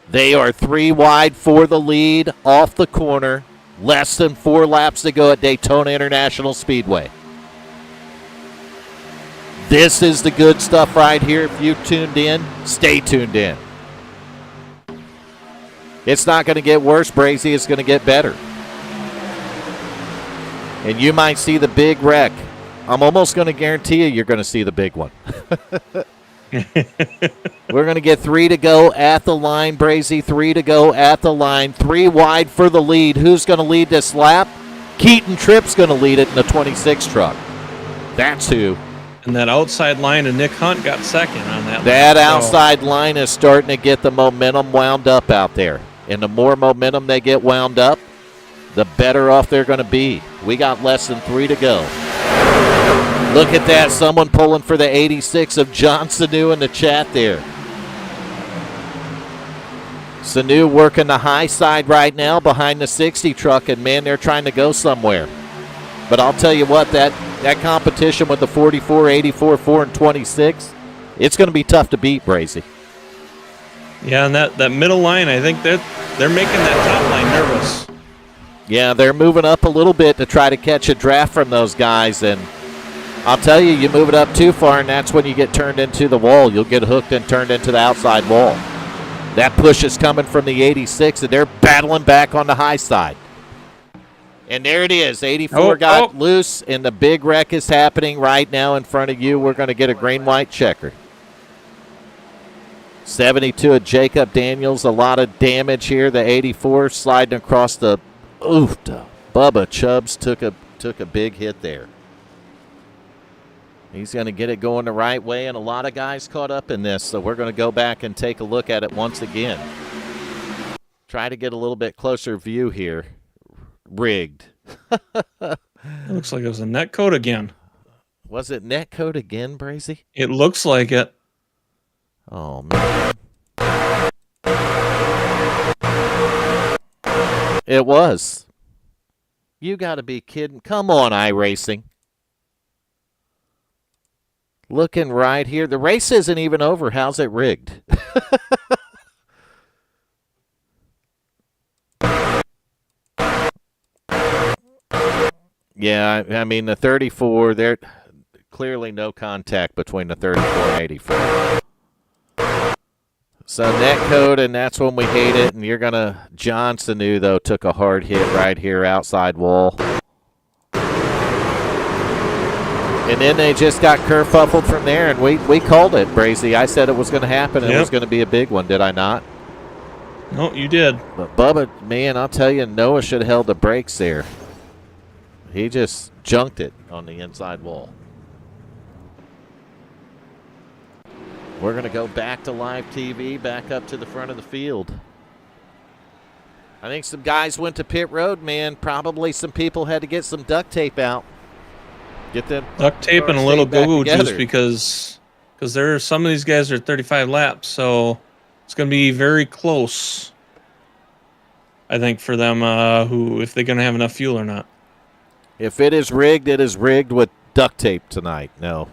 They are 3 wide for the lead off the corner. Less than 4 laps to go at Daytona International Speedway. This is the good stuff right here. If you tuned in, stay tuned in. It's not going to get worse, Brazy. It's going to get better. And you might see the big wreck. I'm almost going to guarantee you're going to see the big one. We're going to get 3 to go at the line, Brazy. 3 to go at the line. 3 wide for the lead. Who's going to lead this lap? Keaton Tripp's going to lead it in the 26 truck. That's who. And that outside line of Nick Hunt got second on that. That outside line is starting to get the momentum wound up out there. And the more momentum they get wound up, the better off they're going to be. We got less than 3 to go. Look at that. Someone pulling for the 86 of John Sanu in the chat there. Sanu working the high side right now behind the 60 truck, and, man, they're trying to go somewhere. But I'll tell you what, that competition with the 44, 84, 4, and 26, it's going to be tough to beat, Brazy. Yeah, and that middle line, I think they're making that top line nervous. Yeah, they're moving up a little bit to try to catch a draft from those guys, and I'll tell you, you move it up too far, and that's when you get turned into the wall. You'll get hooked and turned into the outside wall. That push is coming from the 86, and they're battling back on the high side. And there it is. 84 got loose, and the big wreck is happening right now in front of you. We're going to get a green-white checker. 72 of Jacob Daniels. A lot of damage here. The 84 sliding across the Bubba Chubbs took a big hit there. He's going to get it going the right way, and a lot of guys caught up in this, so we're going to go back and take a look at it once again. Try to get a little bit closer view here. Rigged. It looks like it was a net code again. Was it net code again, Brazy? It looks like it. Oh, man. It was. You got to be kidding. Come on, iRacing. Looking right here. The race isn't even over. How's it rigged? Yeah, I mean, the 34, there clearly no contact between the 34 and 84. So net code, and that's when we hate it. And you're going to, John Sanu, though, took a hard hit right here, outside wall. And then they just got kerfuffled from there, and we called it, Brazy. I said it was going to happen, and it was going to be a big one, did I not? No, you did. But Bubba, man, I'll tell you, Noah should have held the brakes there. He just junked it on the inside wall. We're going to go back to live TV, back up to the front of the field. I think some guys went to pit road, man. Probably some people had to get some duct tape out. Get them duct tape and a little go-go juice because there are some of these guys are 35 laps, so it's going to be very close, I think, for them if they're going to have enough fuel or not. If it is rigged with duct tape tonight. No.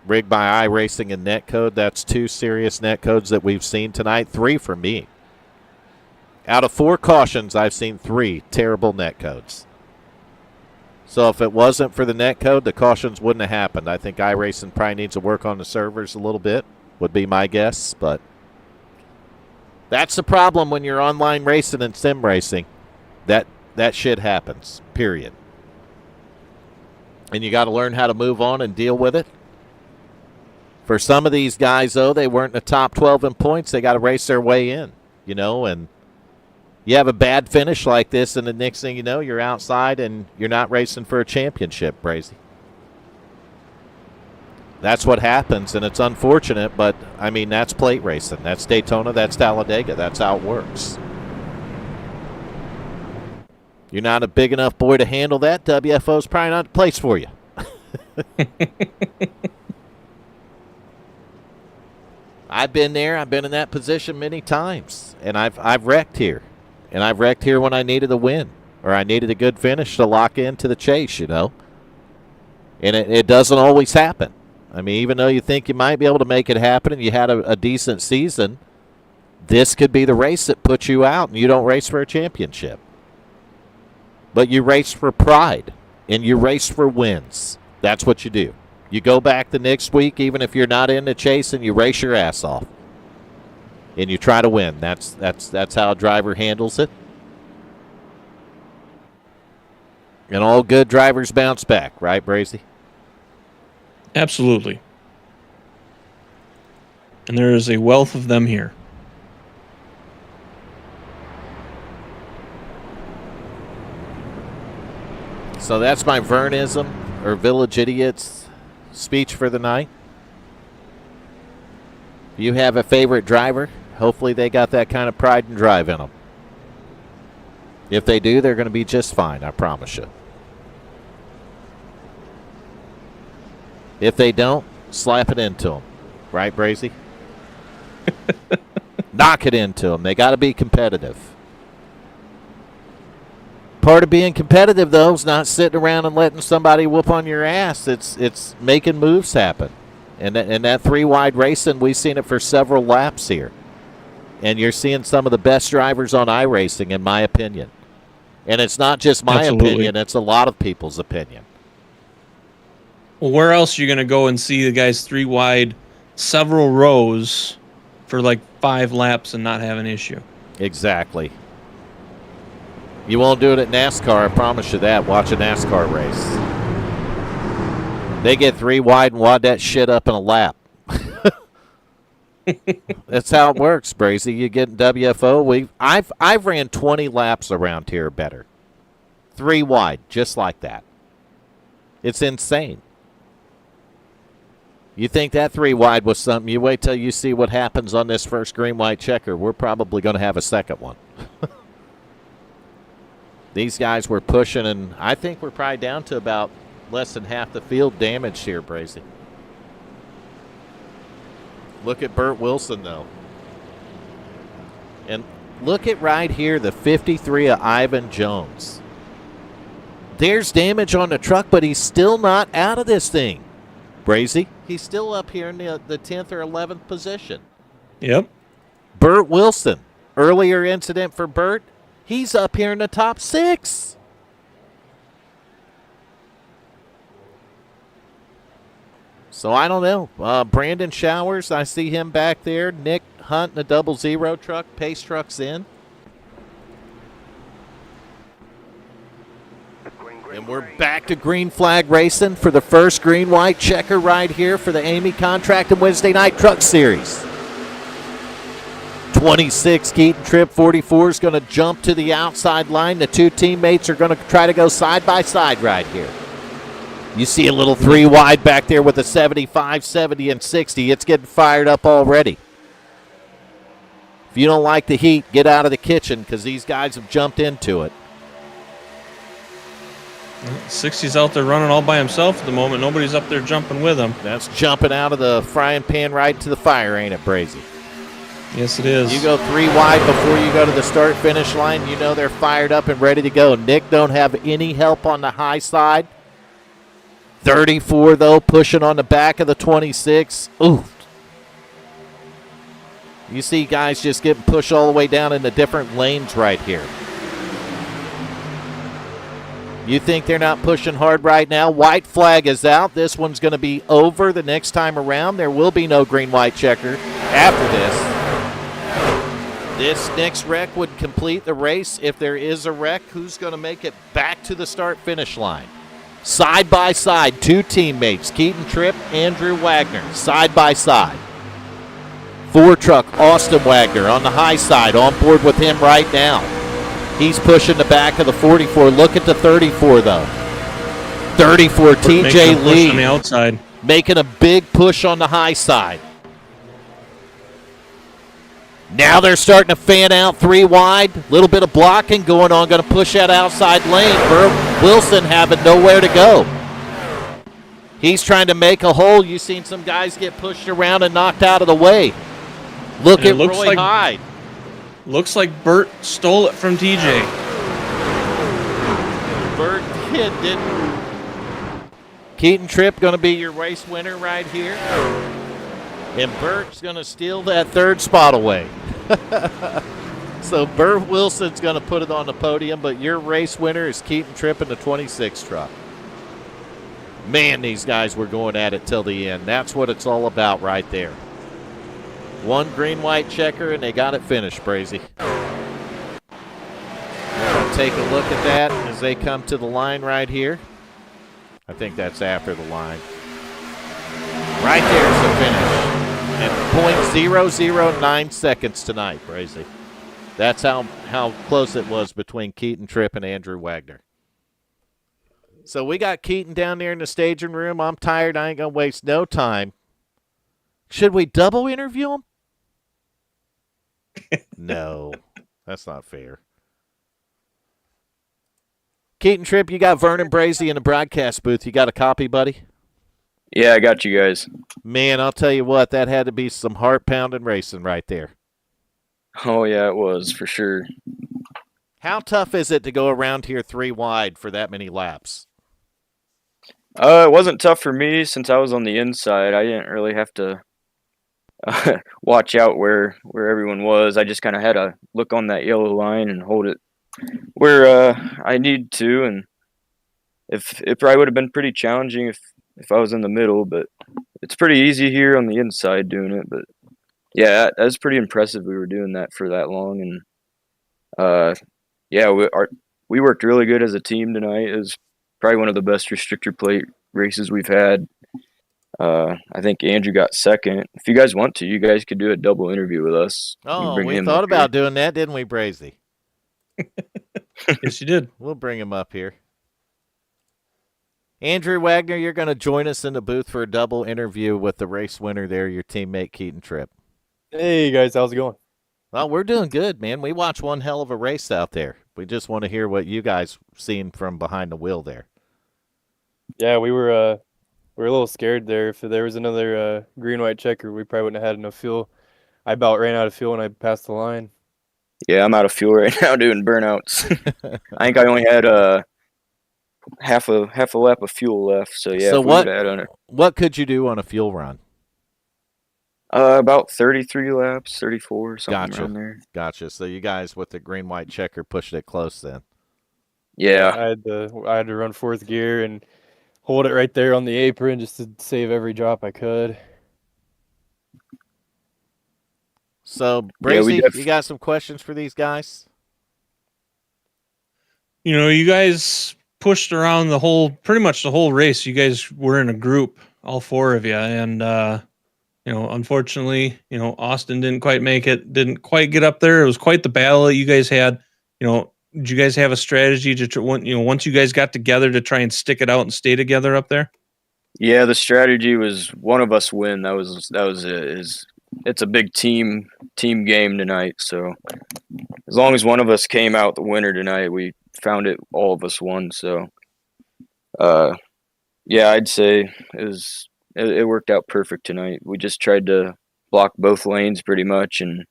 Rigged by iRacing and Netcode. That's 2 serious netcodes that we've seen tonight. 3 for me. Out of 4 cautions, I've seen 3 terrible netcodes. So if it wasn't for the netcode, the cautions wouldn't have happened. I think iRacing probably needs to work on the servers a little bit, would be my guess. But that's the problem when you're online racing and sim racing. That shit happens, period. And you got to learn how to move on and deal with it. For some of these guys, though, they weren't in the top 12 in points. They got to race their way in, and you have a bad finish like this, and the next thing you know, you're outside and you're not racing for a championship, Brazy. That's what happens, and it's unfortunate, but, I mean, that's plate racing. That's Daytona. That's Talladega. That's how it works. You're not a big enough boy to handle that. WFO's probably not the place for you. I've been there. I've been in that position many times, and I've wrecked here. And I've wrecked here when I needed a win or I needed a good finish to lock into the chase, And it doesn't always happen. I mean, even though you think you might be able to make it happen and you had a decent season, this could be the race that puts you out and you don't race for a championship. But you race for pride and you race for wins. That's what you do. You go back the next week, even if you're not in the chase, and you race your ass off. And you try to win. That's how a driver handles it. And all good drivers bounce back, right, Brazy? Absolutely. And there is a wealth of them here. So that's my Vernism, or Village Idiots, speech for the night. If you have a favorite driver, hopefully they got that kind of pride and drive in them. If they do, they're going to be just fine, I promise you. If they don't, slap it into them. Right, Brazy? Knock it into them. They got to be competitive. Part of being competitive, though, is not sitting around and letting somebody whoop on your ass. It's making moves happen. And that 3-wide racing, we've seen it for several laps here. And you're seeing some of the best drivers on iRacing, in my opinion. And it's not just my opinion, it's a lot of people's opinion. Well, where else are you going to go and see the guys 3-wide, several rows for like 5 laps and not have an issue? Exactly. You won't do it at NASCAR, I promise you that. Watch a NASCAR race. They get 3 wide and wad that shit up in a lap. That's how it works, Brazy. You get in WFO. I've ran 20 laps around here better. 3 wide, just like that. It's insane. You think that 3 wide was something, you wait till you see what happens on this first green-white checker. We're probably going to have a second one. These guys were pushing, and I think we're probably down to about less than half the field damaged here, Brazy. Look at Burt Wilson, though. And look at right here, the 53 of Ivan Jones. There's damage on the truck, but he's still not out of this thing, Brazy. He's still up here in the 10th or 11th position. Yep. Burt Wilson, earlier incident for Burt, he's up here in the top 6. So I don't know. Brandon Showers, I see him back there. Nick Hunt in the 00 truck. Pace truck's in. And we're back to green flag racing for the first green-white checker right here for the Eighmey Contract and Wednesday Night Truck Series. 26 Keaton Tripp 44 is going to jump to the outside line. The 2 teammates are going to try to go side by side right here. You see a little 3 wide back there with a 75, 70, and 60. It's getting fired up already. If you don't like the heat, get out of the kitchen because these guys have jumped into it. 60's out there running all by himself at the moment. Nobody's up there jumping with him. That's jumping out of the frying pan right into the fire, ain't it, Brazy? Yes, it is. You go 3 wide before you go to the start-finish line. You know they're fired up and ready to go. Nick don't have any help on the high side. 34, though, pushing on the back of the 26. Ooh. You see guys just getting pushed all the way down into different lanes right here. You think they're not pushing hard right now? White flag is out. This one's going to be over the next time around. There will be no green-white checker after this. This next wreck would complete the race. If there is a wreck, who's going to make it back to the start-finish line? Side by side, 2 teammates, Keaton Tripp, Andrew Wagner, side by side. 4 truck, Austin Wagner on the high side, on board with him right now. He's pushing the back of the 44. Look at the 34, though. 34, TJ Lee. On the outside. Making a big push on the high side. Now they're starting to fan out 3 wide. Little bit of blocking going on. Going to push that outside lane. Wilson having nowhere to go. He's trying to make a hole. You've seen some guys get pushed around and knocked out of the way. Look at Roy Hyde. Looks like Bert stole it from TJ. Bert didn't. Keaton Tripp going to be your race winner right here. And Bert's going to steal that 3rd spot away. So Bert Wilson's going to put it on the podium, but your race winner is Keaton Tripp in the 26 truck. Man, these guys were going at it till the end. That's what it's all about right there. 1 green-white checker, and they got it finished, Brazy. We'll take a look at that as they come to the line right here. I think that's after the line. Right there's the finish. And .009 seconds tonight, Brazy. That's how close it was between Keaton Tripp and Andrew Wagner. So we got Keaton down there in the staging room. I'm tired. I ain't going to waste no time. Should we double interview him? No, that's not fair. Keaton Tripp, you got Vernon Brazy in the broadcast booth. You got a copy, buddy? Yeah, I got you guys. Man, I'll tell you what, that had to be some heart-pounding racing right there. Oh, yeah, it was, for sure. How tough is it to go around here 3 wide for that many laps? It wasn't tough for me since I was on the inside. I didn't really have to watch out where everyone was. I just kind of had to look on that yellow line and hold it where I need to. And it probably would have been pretty challenging if I was in the middle, but it's pretty easy here on the inside doing it. But yeah, that was pretty impressive. We were doing that for that long, and yeah, we worked really good as a team tonight. It was probably one of the best restrictor plate races we've had. I think Andrew got second. If you guys want to, you guys could do a double interview with us. Oh, we thought about doing that, didn't we, Brazy? Yes, you did. We'll bring him up here. Andrew Wagner, you're going to join us in the booth for a double interview with the race winner there, your teammate Keaton Tripp. Hey, guys. How's it going? Well, we're doing good, man. We watched one hell of a race out there. We just want to hear what you guys seen from behind the wheel there. Yeah, we were a little scared there. If there was another green-white checker, we probably wouldn't have had enough fuel. I about ran out of fuel when I passed the line. Yeah, I'm out of fuel right now doing burnouts. I think I only had half a lap of fuel left. So yeah, so what could you do on a fuel run? About 33 laps, 34, something around there. Gotcha. So you guys with the green-white checker pushed it close then. Yeah. I had to run 4th gear and hold it right there on the apron just to save every drop I could. So, Brazy, you got some questions for these guys? You know, you guys pushed around pretty much the whole race. You guys were in a group, all 4 of you, and you know, unfortunately, you know, Austin didn't quite make it, didn't quite get up there. It was quite the battle that you guys had. You know, did you guys have a strategy to once you guys got together to try and stick it out and stay together up there? Yeah, the strategy was one of us win. That was it. It's a big team game tonight. So as long as one of us came out the winner tonight, we found it. All of us won. So, yeah, I'd say it worked out perfect tonight. We just tried to block both lanes pretty much and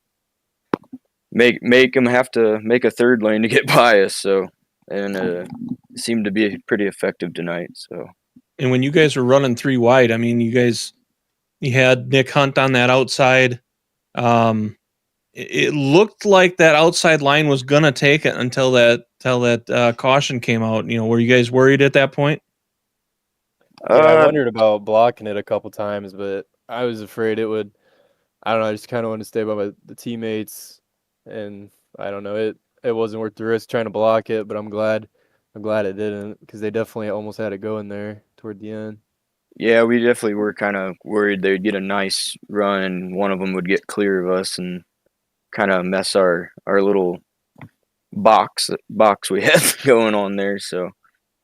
make them have to make a third lane to get by us. So, and it seemed to be pretty effective tonight. So. And when you guys were running 3 wide, I mean, you had Nick Hunt on that outside. It looked like that outside line was gonna take it until that caution came out. Were you guys worried at that point? Yeah, I wondered about blocking it a couple times, but I was afraid it would. I don't know. I just kind of wanted to stay by the teammates, and I don't know. It wasn't worth the risk trying to block it, but I'm glad it didn't, because they definitely almost had it going there toward the end. Yeah, we definitely were kind of worried they'd get a nice run and one of them would get clear of us and kind of mess our little box we had going on there. So,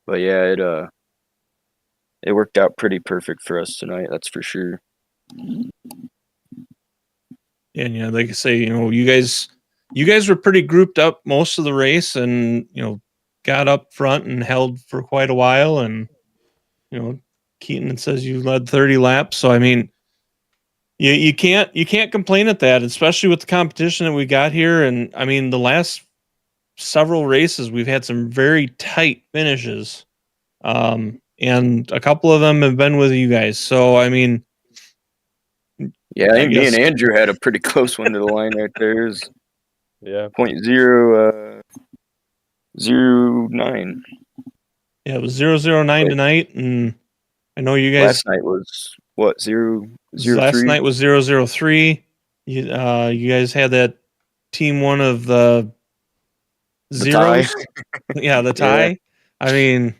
but yeah, it worked out pretty perfect for us tonight. That's for sure. And like I say, you guys were pretty grouped up most of the race, and got up front and held for quite a while. And Keaton says you led 30 laps, so I mean, you can't complain at that, especially with the competition that we got here. And I mean, the last several races we've had some very tight finishes, and a couple of them have been with you guys. So I mean. Yeah, I think me and Andrew had a pretty close one to the line right there. It was Yeah. 0.009. Yeah, it was 009 tonight, and I know you guys. Last night was what 003? Last night was 003. You guys had that team one of the zeros. Yeah, the tie. Yeah. I mean,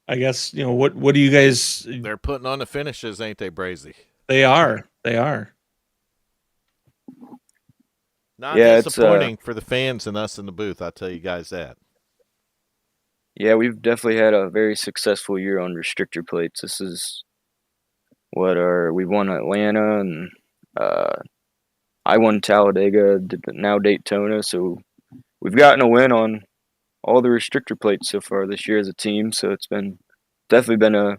I guess what do you guys? They're putting on the finishes, ain't they, Brazy? They are. Not disappointing for the fans and us in the booth. I'll tell you guys that. Yeah, we've definitely had a very successful year on restrictor plates. This is we won Atlanta, and I won Talladega, now Daytona. So we've gotten a win on all the restrictor plates so far this year as a team. So it's definitely been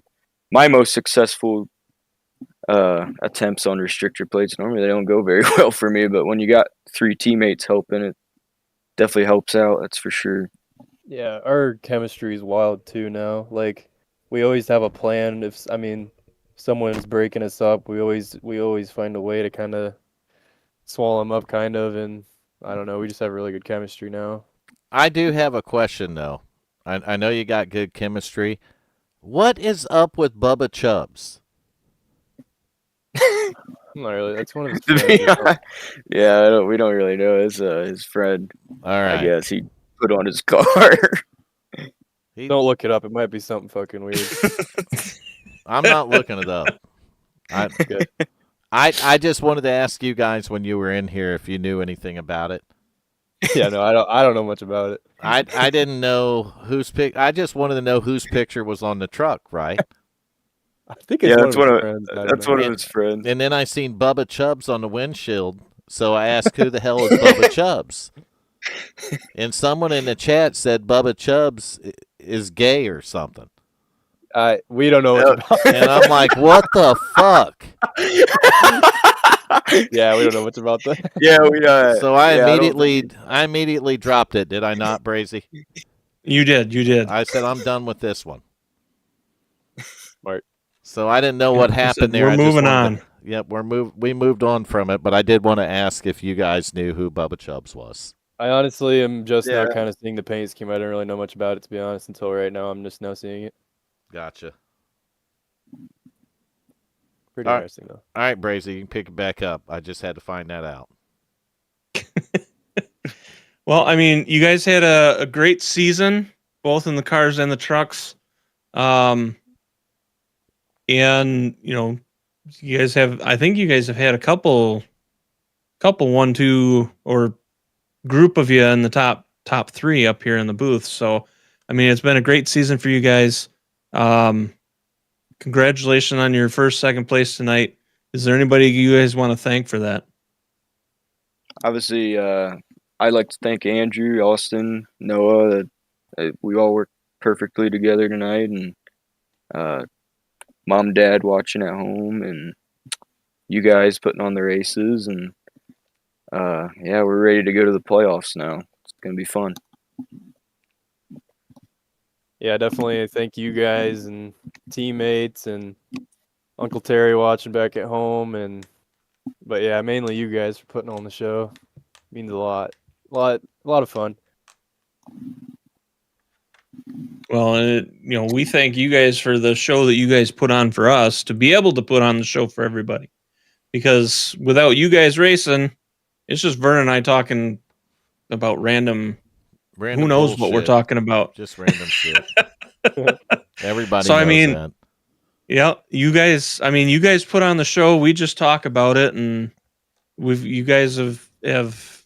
my most successful attempts on restrictor plates. Normally they don't go very well for me, but when you got 3 teammates helping, it definitely helps out. That's for sure. Yeah, our chemistry is wild too now. Like, we always have a plan. If someone's breaking us up, we always find a way to kind of swallow them up, kind of. And I don't know, we just have really good chemistry now. I do have a question though. I know you got good chemistry. What is up with Bubba Chubbs? Not really. That's one of his friends. Yeah, we don't really know. It's his friend. All right. I guess he put on his car. Don't look it up. It might be something fucking weird. I'm not looking it up. I just wanted to ask you guys when you were in here if you knew anything about it. Yeah, no, I don't know much about it. I didn't know whose pic. I just wanted to know whose picture was on the truck, right? I think it's that's one of his friends. And then I seen Bubba Chubbs on the windshield, so I asked, "Who the hell is Bubba Chubbs?" And someone in the chat said Bubba Chubbs is gay or something. We don't know what's about. And I'm like, what the fuck? Yeah, we don't know much about that. Yeah, we. So I immediately dropped it. Did I not, Brazy? You did. I said I'm done with this one. Smart. So I didn't know what happened there. We're moving on. Yep, we moved on from it, but I did want to ask if you guys knew who Bubba Chubbs was. I honestly am just now kind of seeing the paint scheme. I didn't really know much about it, to be honest, until right now. I'm just now seeing it. Gotcha. Pretty interesting, though. All right, Brazy, you can pick it back up. I just had to find that out. Well, I mean, you guys had a great season, both in the cars and the trucks. And, you guys have, I think you guys have had a couple 1-2 or group of you in the top 3 up here in the booth. So, I mean, it's been a great season for you guys. Congratulations on your second place tonight. Is there anybody you guys want to thank for that? Obviously, I'd like to thank Andrew, Austin, Noah. We all worked perfectly together tonight, and mom, dad watching at home, and you guys putting on the races, and yeah, we're ready to go to the playoffs now. It's gonna be fun. Yeah, definitely thank you guys and teammates and Uncle Terry watching back at home, but yeah, mainly you guys for putting on the show. Means a lot of fun. Well, we thank you guys for the show that you guys put on for us to be able to put on the show for everybody. Because without you guys racing, it's just Vern and I talking about random who knows bullshit. What we're talking about. Just random shit. Everybody so, knows that. Yeah, you guys put on the show. We just talk about it, and you guys have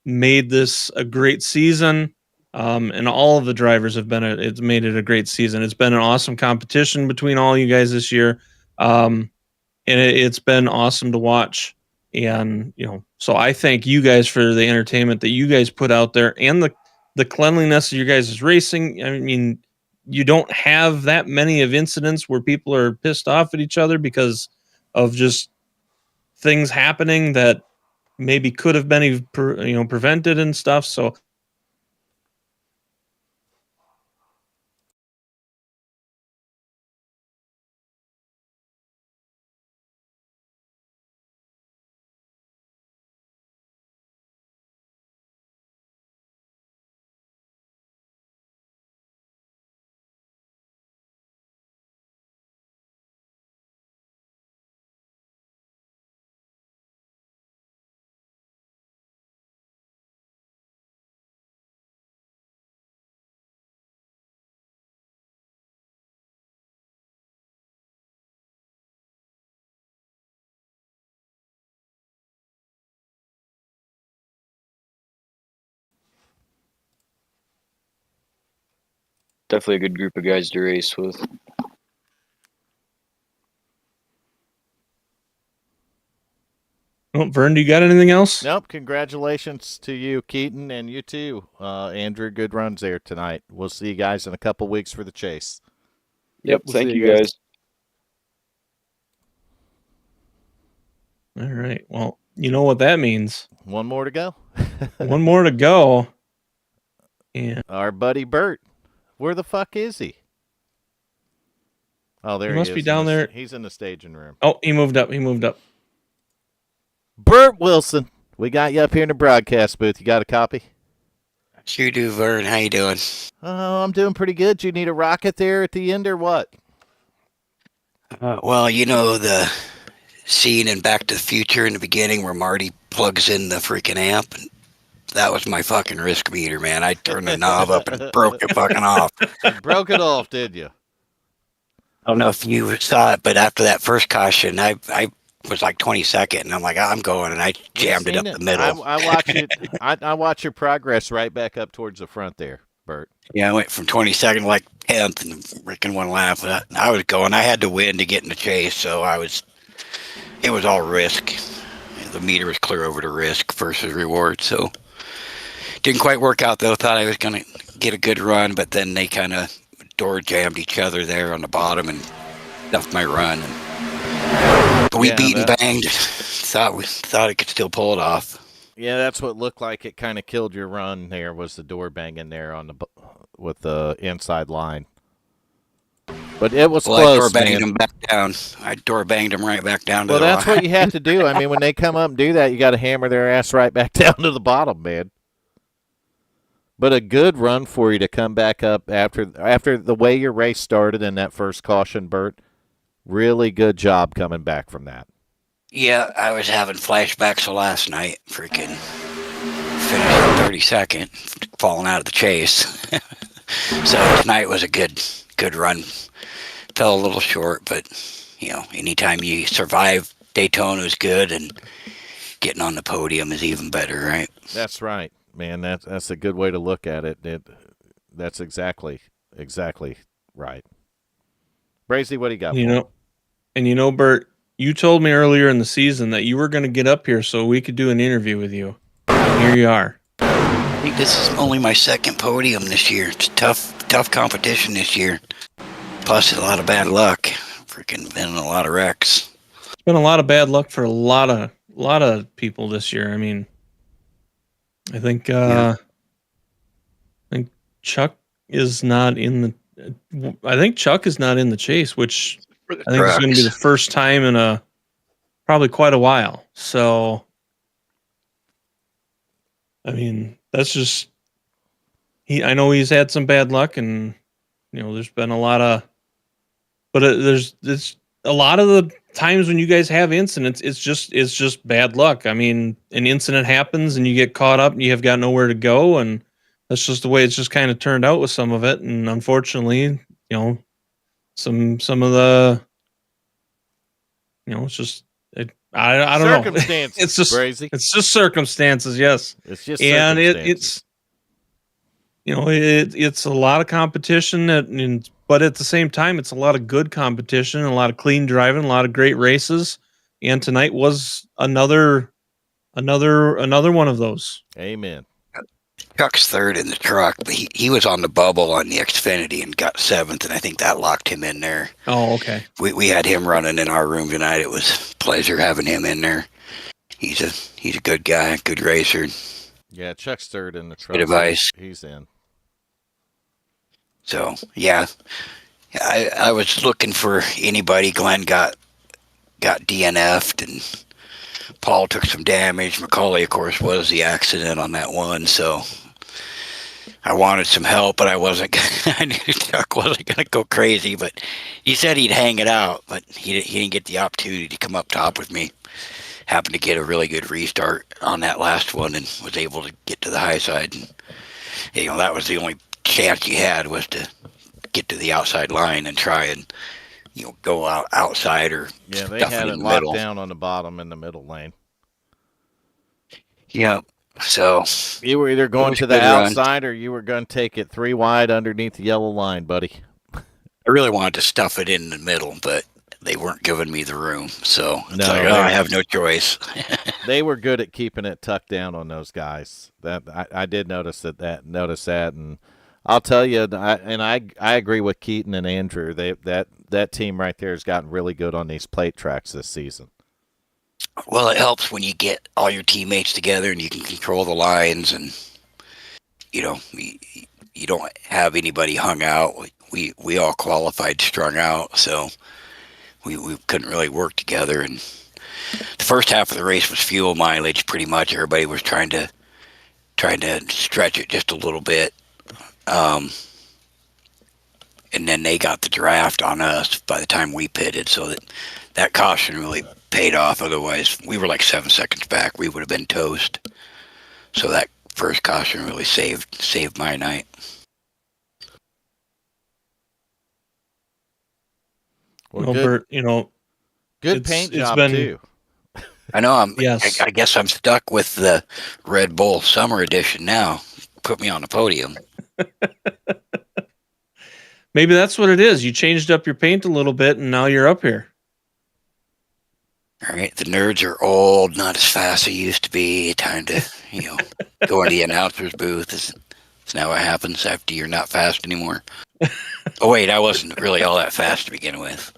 made this a great season. And all of the drivers have it's made it a great season. It's been an awesome competition between all you guys this year. And it's been awesome to watch. And, so I thank you guys for the entertainment that you guys put out there and the cleanliness of your guys' racing. I mean, you don't have that many of incidents where people are pissed off at each other because of just things happening that maybe could have been, prevented and stuff. So, Definitely a good group of guys to race with. well, Vern, do you got anything else? Nope. Congratulations to you, Keaton, and you too, Andrew. Good runs there tonight. We'll see you guys in a couple weeks for the chase. Yep. We'll Thank see you guys. All right. Well, you know what that means. One more to go. One more to go. And our buddy Bert. Where the fuck is he? Oh, there he must is. Be down there. He's in the staging room. Oh, he moved up. Bert Wilson, we got you up here in the broadcast booth. You got a copy? Sure do, Vern. How you doing? Oh, I'm doing pretty good. You need a rocket there at the end or what? Well, the scene in Back to the Future in the beginning where Marty plugs in the freaking amp. And that was my fucking risk meter, man. I turned the knob up and broke it fucking off. You broke it off, did you? I don't know if you saw it, but after that first caution, I was like 22nd, and I'm like, I'm going, and I jammed it up the middle. I watch it. I watch your progress right back up towards the front there, Bert. Yeah, I went from 22nd to like 10th, and freaking one lap. I was going. I had to win to get in the chase, so it was all risk. The meter was clear over to risk versus reward, so didn't quite work out though. Thought I was gonna get a good run, but then they kind of door jammed each other there on the bottom and stuffed my run. But we beat and banged. Thought it could still pull it off. Yeah, that's what looked like it kind of killed your run. There was the door banging there with the inside line. But it was close, I door banged them back down. I door banged them right back down to the that's what you have to do. I mean, when they come up and do that, you got to hammer their ass right back down to the bottom, man. But a good run for you to come back up after the way your race started in that first caution, Bert. Really good job coming back from that. Yeah, I was having flashbacks of last night. Freaking finished 32nd, falling out of the chase. So tonight was a good run. Fell a little short, but anytime you survive Daytona is good, and getting on the podium is even better, right? That's right. man. That's a good way to look at it. That's exactly right. Brazy, what do you got? Bert, you told me earlier in the season that you were going to get up here so we could do an interview with you. And here you are. I think this is only my second podium this year. It's tough competition this year. Plus, a lot of bad luck. Freaking been in a lot of wrecks. It's been a lot of bad luck for a lot of people this year. I mean, I think Chuck is not in the. I think Chuck is not in the chase, which I think is going to be the first time in probably quite a while. So, I mean, that's just I know he's had some bad luck, and there's been a lot of, but there's a lot of the times when you guys have incidents, it's just bad luck. I mean, an incident happens and you get caught up and you have got nowhere to go, and that's just the way it's just kind of turned out with some of it. And unfortunately, some of the, it's just I don't know. Circumstances. It's just Brazy. It's just circumstances. Yes, It's just and circumstances. it's a lot of competition, but at the same time, it's a lot of good competition, a lot of clean driving, a lot of great races. And tonight was another one of those. Amen. Chuck's third in the truck, but he was on the bubble on the Xfinity and got seventh, and I think that locked him in there. Oh, okay. We had him running in our room tonight. It was a pleasure having him in there. He's a good guy, good racer. Yeah, Chuck's third in the truck. Good advice. He's in. So yeah, I was looking for anybody. Glenn got DNF'd, and Paul took some damage. Macaulay, of course, was the accident on that one. So I wanted some help, but I knew Chuck wasn't going to go crazy. But he said he'd hang it out, but he didn't get the opportunity to come up top with me. Happened to get a really good restart on that last one and was able to get to the high side. And that was the only chance he had, was to get to the outside line and try and go outside or they stuff had it it in the locked middle. down on the bottom in the middle lane. Yeah, so You were either going was to a the good run. outside or you were going to take it 3 wide underneath the yellow line, buddy. I really wanted to stuff it in the middle, but they weren't giving me the room, so it's I have no choice. They were good at keeping it tucked down on those guys. That I did notice that, and I'll tell you, I agree with Keaton and Andrew. That team right there has gotten really good on these plate tracks this season. Well, it helps when you get all your teammates together and you can control the lines, and you don't have anybody hung out. We all qualified strung out, so we couldn't really work together. And the first half of the race was fuel mileage, pretty much. Everybody was trying to stretch it just a little bit. And then they got the draft on us by the time we pitted, so that caution really paid off. Otherwise, we were like 7 seconds back. We would have been toast. So that first caution really saved my night. Well, Bert, good paint job too. I know. Yes. I guess I'm stuck with the Red Bull Summer Edition now. Put me on the podium. Maybe that's what it is. You changed up your paint a little bit, and now you're up here. All right, the nerds are old, not as fast as they used to be. Time to, go into the announcer's booth. It's now what happens after you're not fast anymore. Oh wait, I wasn't really all that fast to begin with.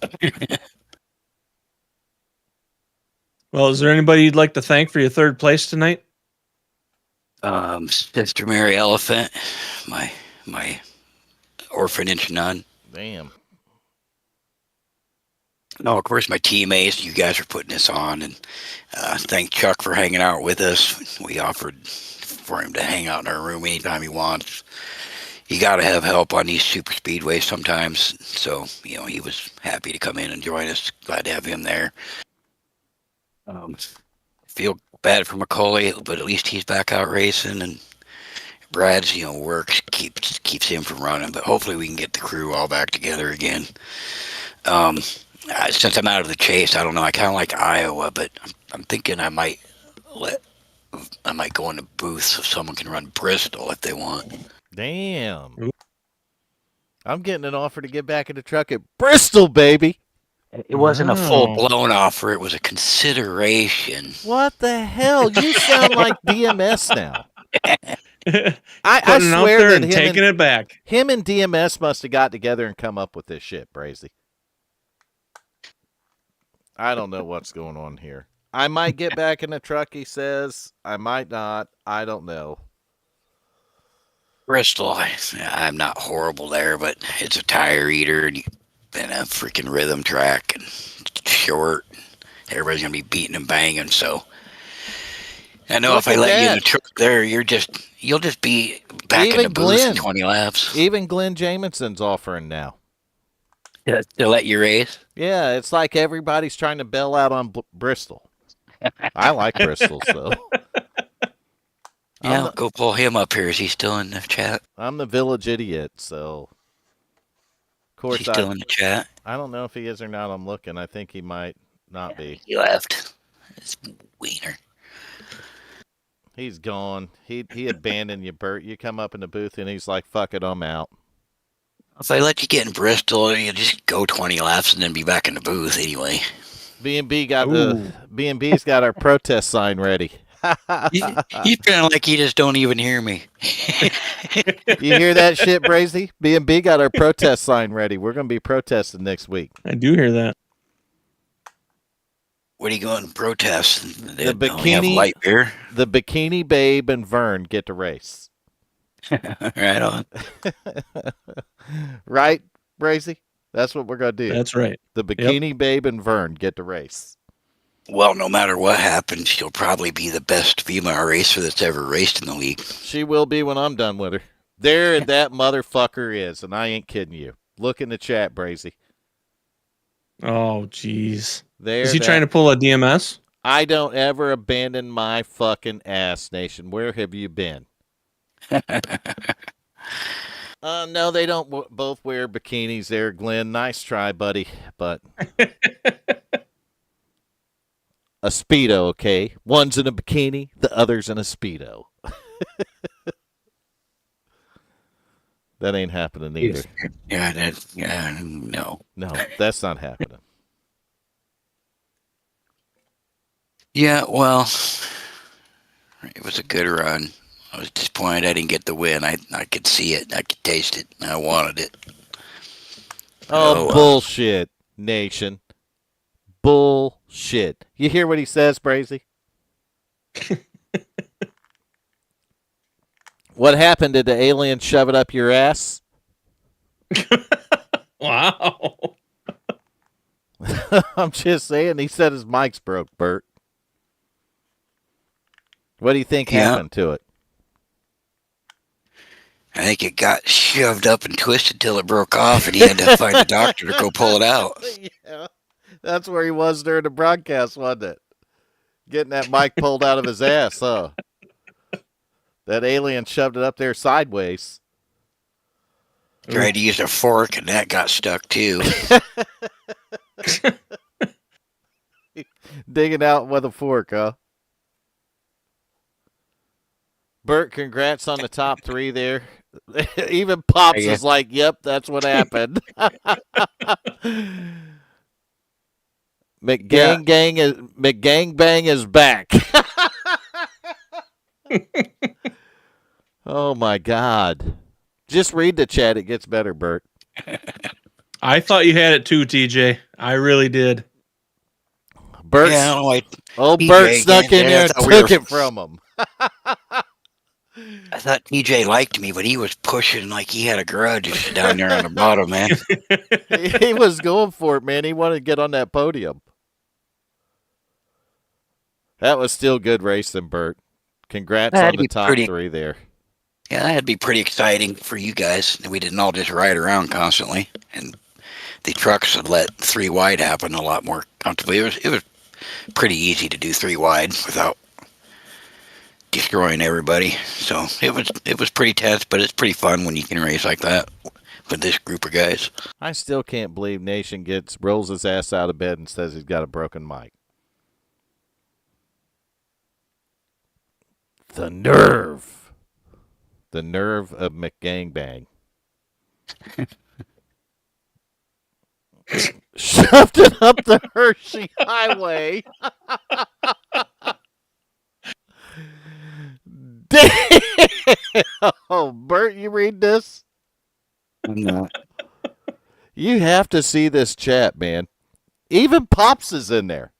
Well, is there anybody you'd like to thank for your third place tonight? Sister Mary Elephant, my orphanage nun. Damn. No, of course, my teammates. You guys are putting this on, and thank Chuck for hanging out with us. We offered for him to hang out in our room anytime he wants. You got to have help on these super speedways sometimes, so he was happy to come in and join us. Glad to have him there. Feel bad for Macaulay, but at least he's back out racing, and Brad's work keeps him from running. But hopefully we can get the crew all back together again. Since I'm out of the chase, I don't know. I kind of like Iowa, but I'm thinking I might let I might go in the booth so someone can run Bristol if they want. Damn. Ooh. I'm getting an offer to get back in the truck at Bristol, baby. It wasn't a full Oh. blown offer. It was a consideration. What the hell? You sound like DMS now. I Putting it out swear there that and taking it back. him and DMS must have got together and come up with this shit, Brazy. I don't know what's going on here. I might get back in the truck, he says. I might not. I don't know. Bristol, I'm not horrible there, but it's a tire eater and a freaking rhythm track and it's short. Everybody's gonna be beating and banging, so I know Look if I at let you in that. the truck there, you'll just be back in Even the booth Glenn. in 20 laps. Even Glenn Jaminson's offering now. To let you race. Yeah, it's like everybody's trying to bail out on Bristol. I like Bristol, so. Yeah, go pull him up here. Is he still in the chat? I'm the village idiot, so. Of course, Is he still in the chat? I don't know if he is or not. I'm looking. I think he might not be. He left. It's wiener. He's gone. He abandoned you, Bert. You come up in the booth and he's like, "Fuck it, I'm out." If I let you get in Bristol, you just go 20 laps and then be back in the booth anyway. B&B's got our protest sign ready. You sound like you just don't even hear me. You hear that shit, Brazy? B&B got our protest sign ready. We're going to be protesting next week. I do hear that. What are you going to protest? The They only have light beer. The Bikini Babe and Vern get to race. Right on. Right, Brazy? That's what we're going to do. That's right. The Bikini Babe and Vern get to race. Well, no matter what happens, she'll probably be the best female racer that's ever raced in the league. She will be when I'm done with her. There that motherfucker is, and I ain't kidding you. Look in the chat, Brazy. Oh, jeez. There. Is he trying to pull a DMS? I don't ever abandon my fucking ass, Nation. Where have you been? No, they don't both wear bikinis there, Glenn. Nice try, buddy. But a Speedo, okay? One's in a bikini, the other's in a Speedo. That ain't happening either. No. No, that's not happening. Yeah, well, it was a good run. I was disappointed I didn't get the win. I could see it. I could taste it. I wanted it. Oh, bullshit, Nation. Bullshit. You hear what he says, Brazy? What happened? Did the alien shove it up your ass? Wow. I'm just saying. He said his mic's broke, Bert. What do you think happened to it? I think it got shoved up and twisted till it broke off, and he had to find a doctor to go pull it out. Yeah, that's where he was during the broadcast, wasn't it? Getting that mic pulled out of his ass, huh? That alien shoved it up there sideways. Tried to use a fork, and that got stuck too. Digging out with a fork, huh? Bert, congrats on the top 3 there. Even Pops is like, yep, that's what happened. McGangbang is back. Oh, my God. Just read the chat. It gets better, Bert. I thought you had it too, TJ. I really did. Bert snuck in there and took it from him. I thought TJ liked me, but he was pushing like he had a grudge down there on the bottom, man. He was going for it, man. He wanted to get on that podium. That was still good racing, Bert. Congrats on the top 3 there. Yeah, that'd be pretty exciting for you guys. We didn't all just ride around constantly, and the trucks would let 3 wide happen a lot more comfortably. It was pretty easy to do 3 wide without destroying everybody. So it was pretty tense, but it's pretty fun when you can race like that with this group of guys. I still can't believe Nation rolls his ass out of bed and says he's got a broken mic. The nerve. The nerve of McGangbang. Shoved it up the Hershey Highway. Damn! Oh, Bert, you read this? I'm not. You have to see this chat, man. Even Pops is in there.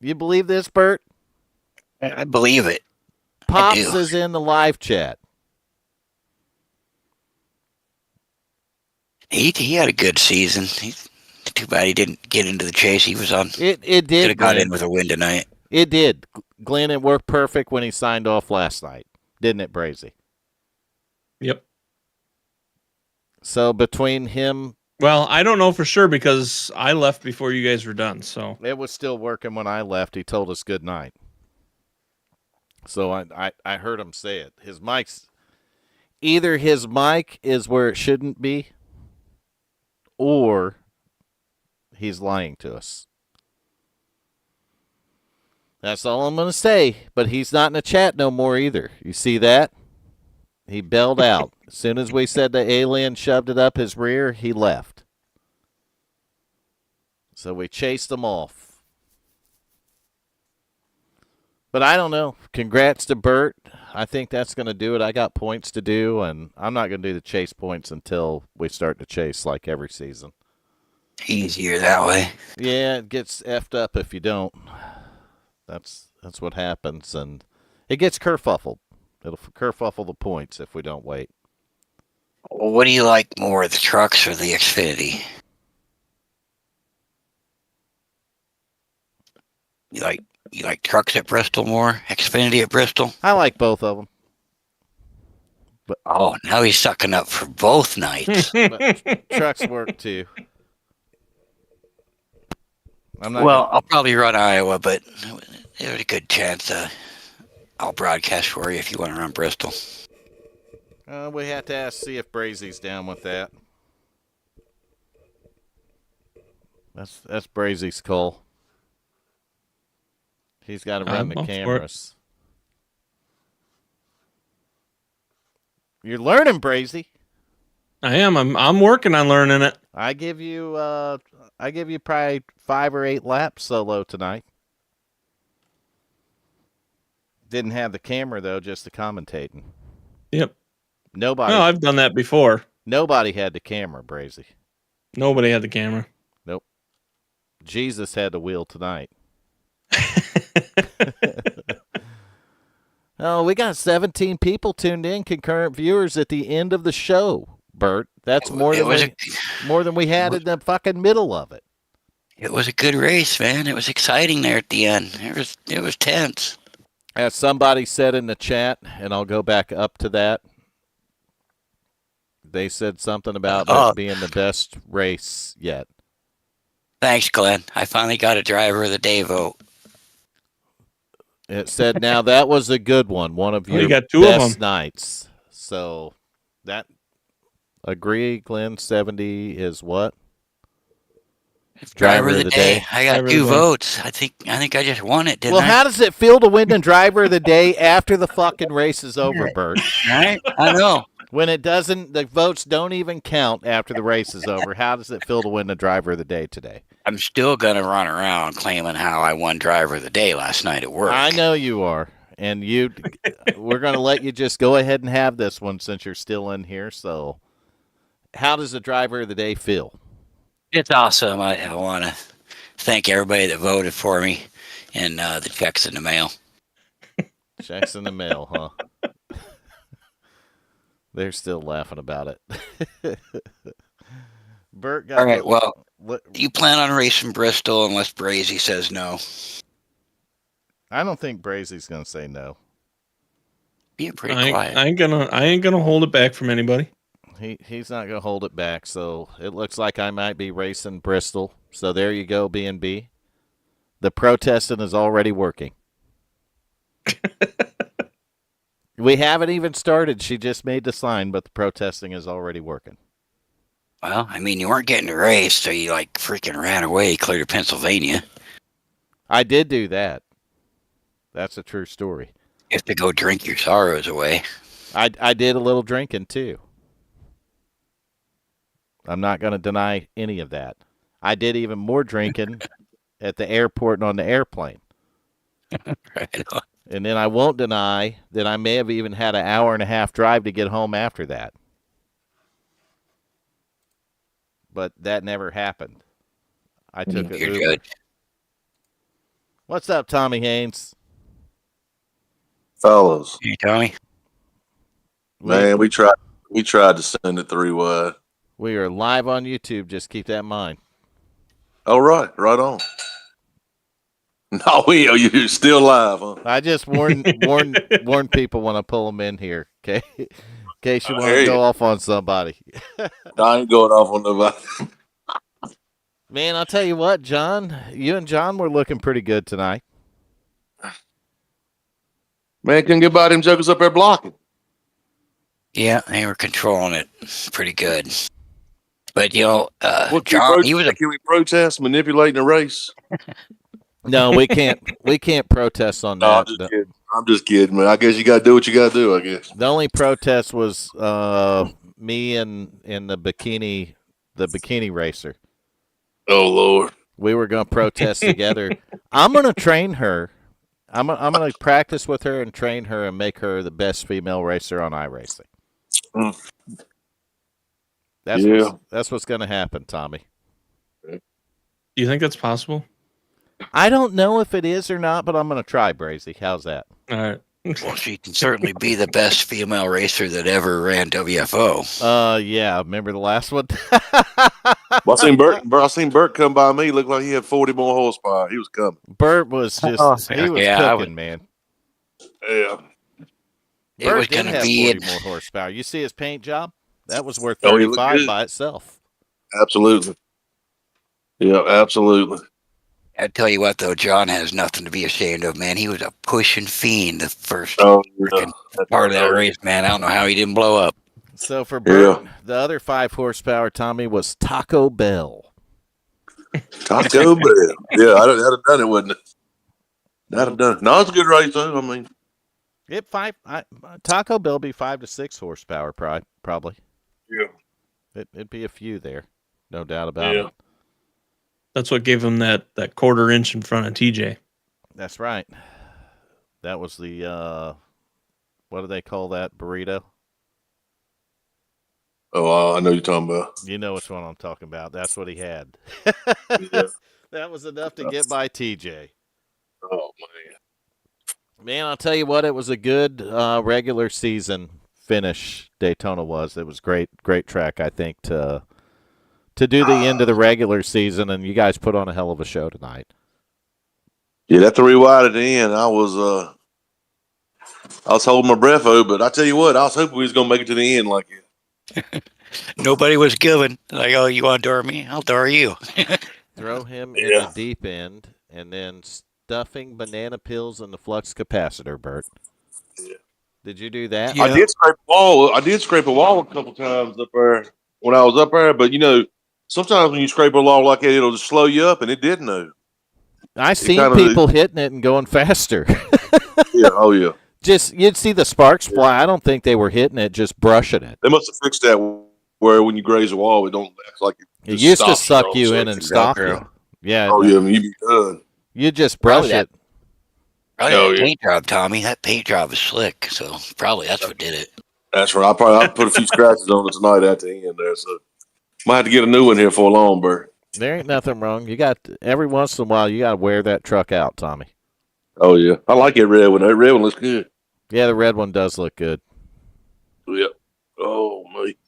You believe this, Bert? I believe it. Pops do. is in the live chat. He had a good season. Too bad he didn't get into the chase. He was on. It Could did. have got Glenn. in with a win tonight. It did. Glenn, it worked perfect when he signed off last night, didn't it, Brazy? Yep. So between him, Well, I don't know for sure because I left before you guys were done. So it was still working when I left. He told us good night. So I heard him say it. His mic's either his mic is where it shouldn't be, or he's lying to us. That's all I'm going to say. But he's not in the chat no more either. You see that? He bailed out. As soon as we said the alien shoved it up his rear, he left. So we chased him off. But I don't know. Congrats to Bert. I think that's going to do it. I got points to do, and I'm not going to do the chase points until we start to chase like every season. Easier that way. Yeah, it gets effed up if you don't. That's what happens, and it gets kerfuffled. It'll kerfuffle the points if we don't wait. Well, what do you like more, the trucks or the Xfinity? You like trucks at Bristol more? Xfinity at Bristol? I like both of them. Oh, now he's sucking up for both nights. But trucks work too. I'm not Well, gonna- I'll probably run Iowa, but there's a good chance I'll broadcast for you if you want to run Bristol. we have to see if Brazy's down with that. That's Brazy's call. He's got to run I'm the up for it. cameras. You're learning, Brazy. I am. I'm working on learning it. I give you probably 5 or 8 laps solo tonight. Didn't have the camera though, just the commentating. Yep. Nobody. No, I've done that before. Nobody had the camera, Brazy. Nobody had the camera. Nope. Jesus had the wheel tonight. Oh, we got 17 people tuned in, concurrent viewers at the end of the show, Bert. That's more than we had in the fucking middle of it. It was a good race, man. It was exciting there at the end. It was tense. As somebody said in the chat, and I'll go back up to that, they said something about it being the best race yet. Thanks, Glenn. I finally got a driver of the day vote. It said, now that was a good one of your you got 2 of best them. nights. So that, agree, Glenn, 70 is what? Driver of the day. I got Driver 2 of the day. votes. I think I just won it, didn't Well, I? how does it feel to win the driver of the day after the fucking race is over, Bert? Right? I know. When it doesn't, the votes don't even count after the race is over. How does it feel to win the driver of the day today? I'm still going to run around claiming how I won driver of the day last night at work. I know you are. And we're going to let you just go ahead and have this one since you're still in here. So how does the driver of the day feel? It's awesome. I want to thank everybody that voted for me and the checks in the mail. Checks in the mail, huh? They're still laughing about it. Bert got All right, well, what, you plan on racing Bristol unless Brazy says no. I don't think Brazy's going to say no. Being pretty quiet. I ain't gonna hold it back from anybody. He's not going to hold it back. So it looks like I might be racing Bristol. So there you go, B&B. The protesting is already working. We haven't even started. She just made the sign, but the protesting is already working. Well, I mean, you weren't getting to race, so you freaking ran away, clear to Pennsylvania. I did do that. That's a true story. You have to go drink your sorrows away. I did a little drinking too. I'm not going to deny any of that. I did even more drinking at the airport and on the airplane. Right on. And then I won't deny that I may have even had an hour and a half drive to get home after that. But that never happened. I took an You're Uber. good. What's up, Tommy Haynes? Fellas, Hey, Tommy. man, we tried to send it 3 wide. We are live on YouTube. Just keep that in mind. Oh, right on. No, you're still live, huh? I just warn people when I pull them in here, okay? In case you I want hear to go you. off on somebody. I ain't going off on nobody. Man, I'll tell you what, John. You and John were looking pretty good tonight. Man, couldn't get by them jokers up there blocking. Yeah, they were controlling it pretty good. But, What John, he was a can we protest manipulating the race? No, we can't. We can't protest on No, that. I'm just kidding, man. I guess you got to do what you got to do, I guess. The only protest was me and the bikini racer. Oh, Lord. We were going to protest together. I'm going to train her. I'm going to practice with her and train her and make her the best female racer on iRacing. That's what's going to happen, Tommy. Do you think that's possible? I don't know if it is or not, but I'm going to try, Brazy. How's that? All right. Well, she can certainly be the best female racer that ever ran WFO. Yeah. Remember the last one? Well, I seen Bert come by me. Looked like he had 40 more horsepower. He was coming. Bert was just he was cooking, man. Yeah. It Bert was did going to have be 40 more horsepower. You see his paint job? That was worth Oh, he looked 35 good. by itself. Absolutely. Yeah, absolutely. I tell you what, though, John has nothing to be ashamed of, man. He was a pushing fiend the first Oh, yeah. frickin' part of that race, man. I don't know how he didn't blow up. So for Bert, the other 5 horsepower, Tommy, was Taco Bell. Taco Bell. Yeah, I'd have done it, wouldn't it? I'd have done it. No, it's a good race, though. I mean, Taco Bell be 5 to 6 horsepower, probably. yeah. It'd be a few there, no doubt about it. That's what gave him that quarter inch in front of TJ. That's right. That was the what do they call that burrito? Oh, I know you're talking about. You know which one I'm talking about. That's what he had. Yeah. That was enough to get by TJ. Oh, man. Man, I'll tell you what, it was a good regular season finish. Daytona was. It was great track, I think, to do the end of the regular season, and you guys put on a hell of a show tonight. Yeah, that 3 wide at the end, I was holding my breath, but I tell you what, I was hoping we was gonna make it to the end like it. Nobody was giving. Like, oh, you want to door me? I'll door you. Throw him in the deep end, and then stuffing banana peels in the flux capacitor, Bert. Yeah. Did you do that? Yeah. I did scrape a wall a couple times up there when I was up there, but sometimes when you scrape a wall like that, it'll just slow you up, and it didn't know. I seen people hitting it and going faster. Yeah, oh yeah. Just you'd see the sparks fly. I don't think they were hitting it, just brushing it. They must have fixed that where when you graze a wall, it don't act like It just used to stops suck all of you a in sudden. and stop you. Yeah. Oh yeah, I mean, you be done. You just brush it. Probably Oh, that yeah. paint job, Tommy. That paint job is slick, so probably that's what did it. That's right. I'll put a few scratches on it tonight at the end there, so might have to get a new one here for a long bird. There ain't nothing wrong. You got every once in a while you got to wear that truck out, Tommy. Oh yeah, I like that red one. That red one looks good. Yeah, the red one does look good. Yep. Oh mate.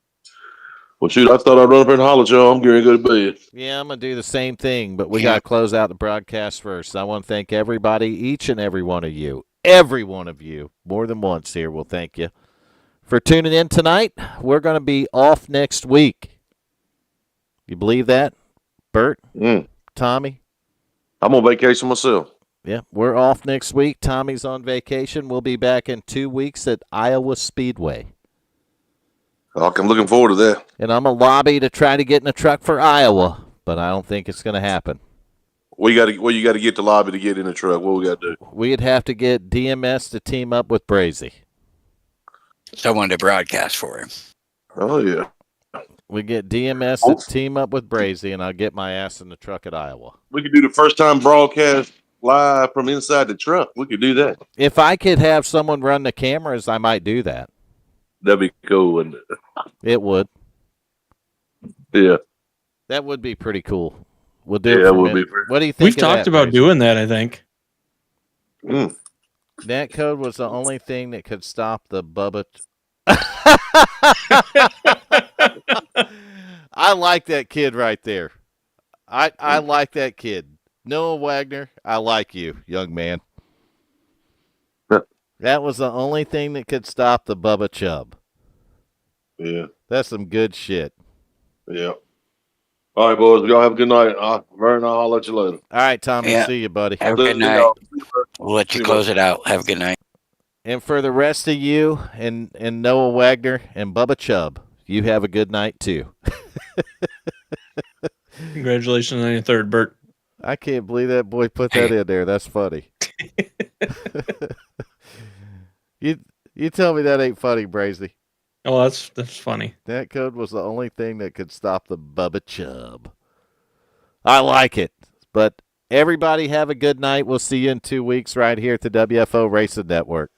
Well, shoot, I thought I'd run up here and holler at y'all. I'm getting to go to bed. Yeah, I'm going to do the same thing, but we got to close out the broadcast first. I want to thank everybody, each and every one of you, more than once here, we'll thank you for tuning in tonight. We're going to be off next week. You believe that, Bert? Tommy? I'm on vacation myself. Yeah, we're off next week. Tommy's on vacation. We'll be back in 2 weeks at Iowa Speedway. I'm looking forward to that. And I'm a lobby to try to get in a truck for Iowa, but I don't think it's going to happen. you got to get to lobby to get in the truck. What we got to do? We'd have to get DMS to team up with Brazy. Someone to broadcast for him. Oh yeah. We get DMS to team up with Brazy, and I'll get my ass in the truck at Iowa. We could do the first time broadcast live from inside the truck. We could do that. If I could have someone run the cameras, I might do that. That'd be cool, wouldn't it? It would. Yeah. That would be pretty cool. We'll do it. Yeah, for it would minute. be pretty. What do you think? We've of talked that, about Brazy? doing that, I think. Mm. That code was the only thing that could stop the Bubba. I like that kid right there. I like that kid. Noah Wagner, I like you, young man. That was the only thing that could stop the Bubba Chubb. Yeah. That's some good shit. Yeah. All right, boys. Y'all have a good night. Vern, I'll let you later. All right, Tommy, Yeah. see you, buddy. Have a good night. We'll let you close it out. Have a good night. And for the rest of you and Noah Wagner and Bubba Chubb, you have a good night too. Congratulations on your third, Bert. I can't believe that boy put that in there. That's funny. You tell me that ain't funny, Brazy. Oh, that's funny. That code was the only thing that could stop the Bubba Chubb. I like it. But everybody have a good night. We'll see you in 2 weeks right here at the WFO Racing Network.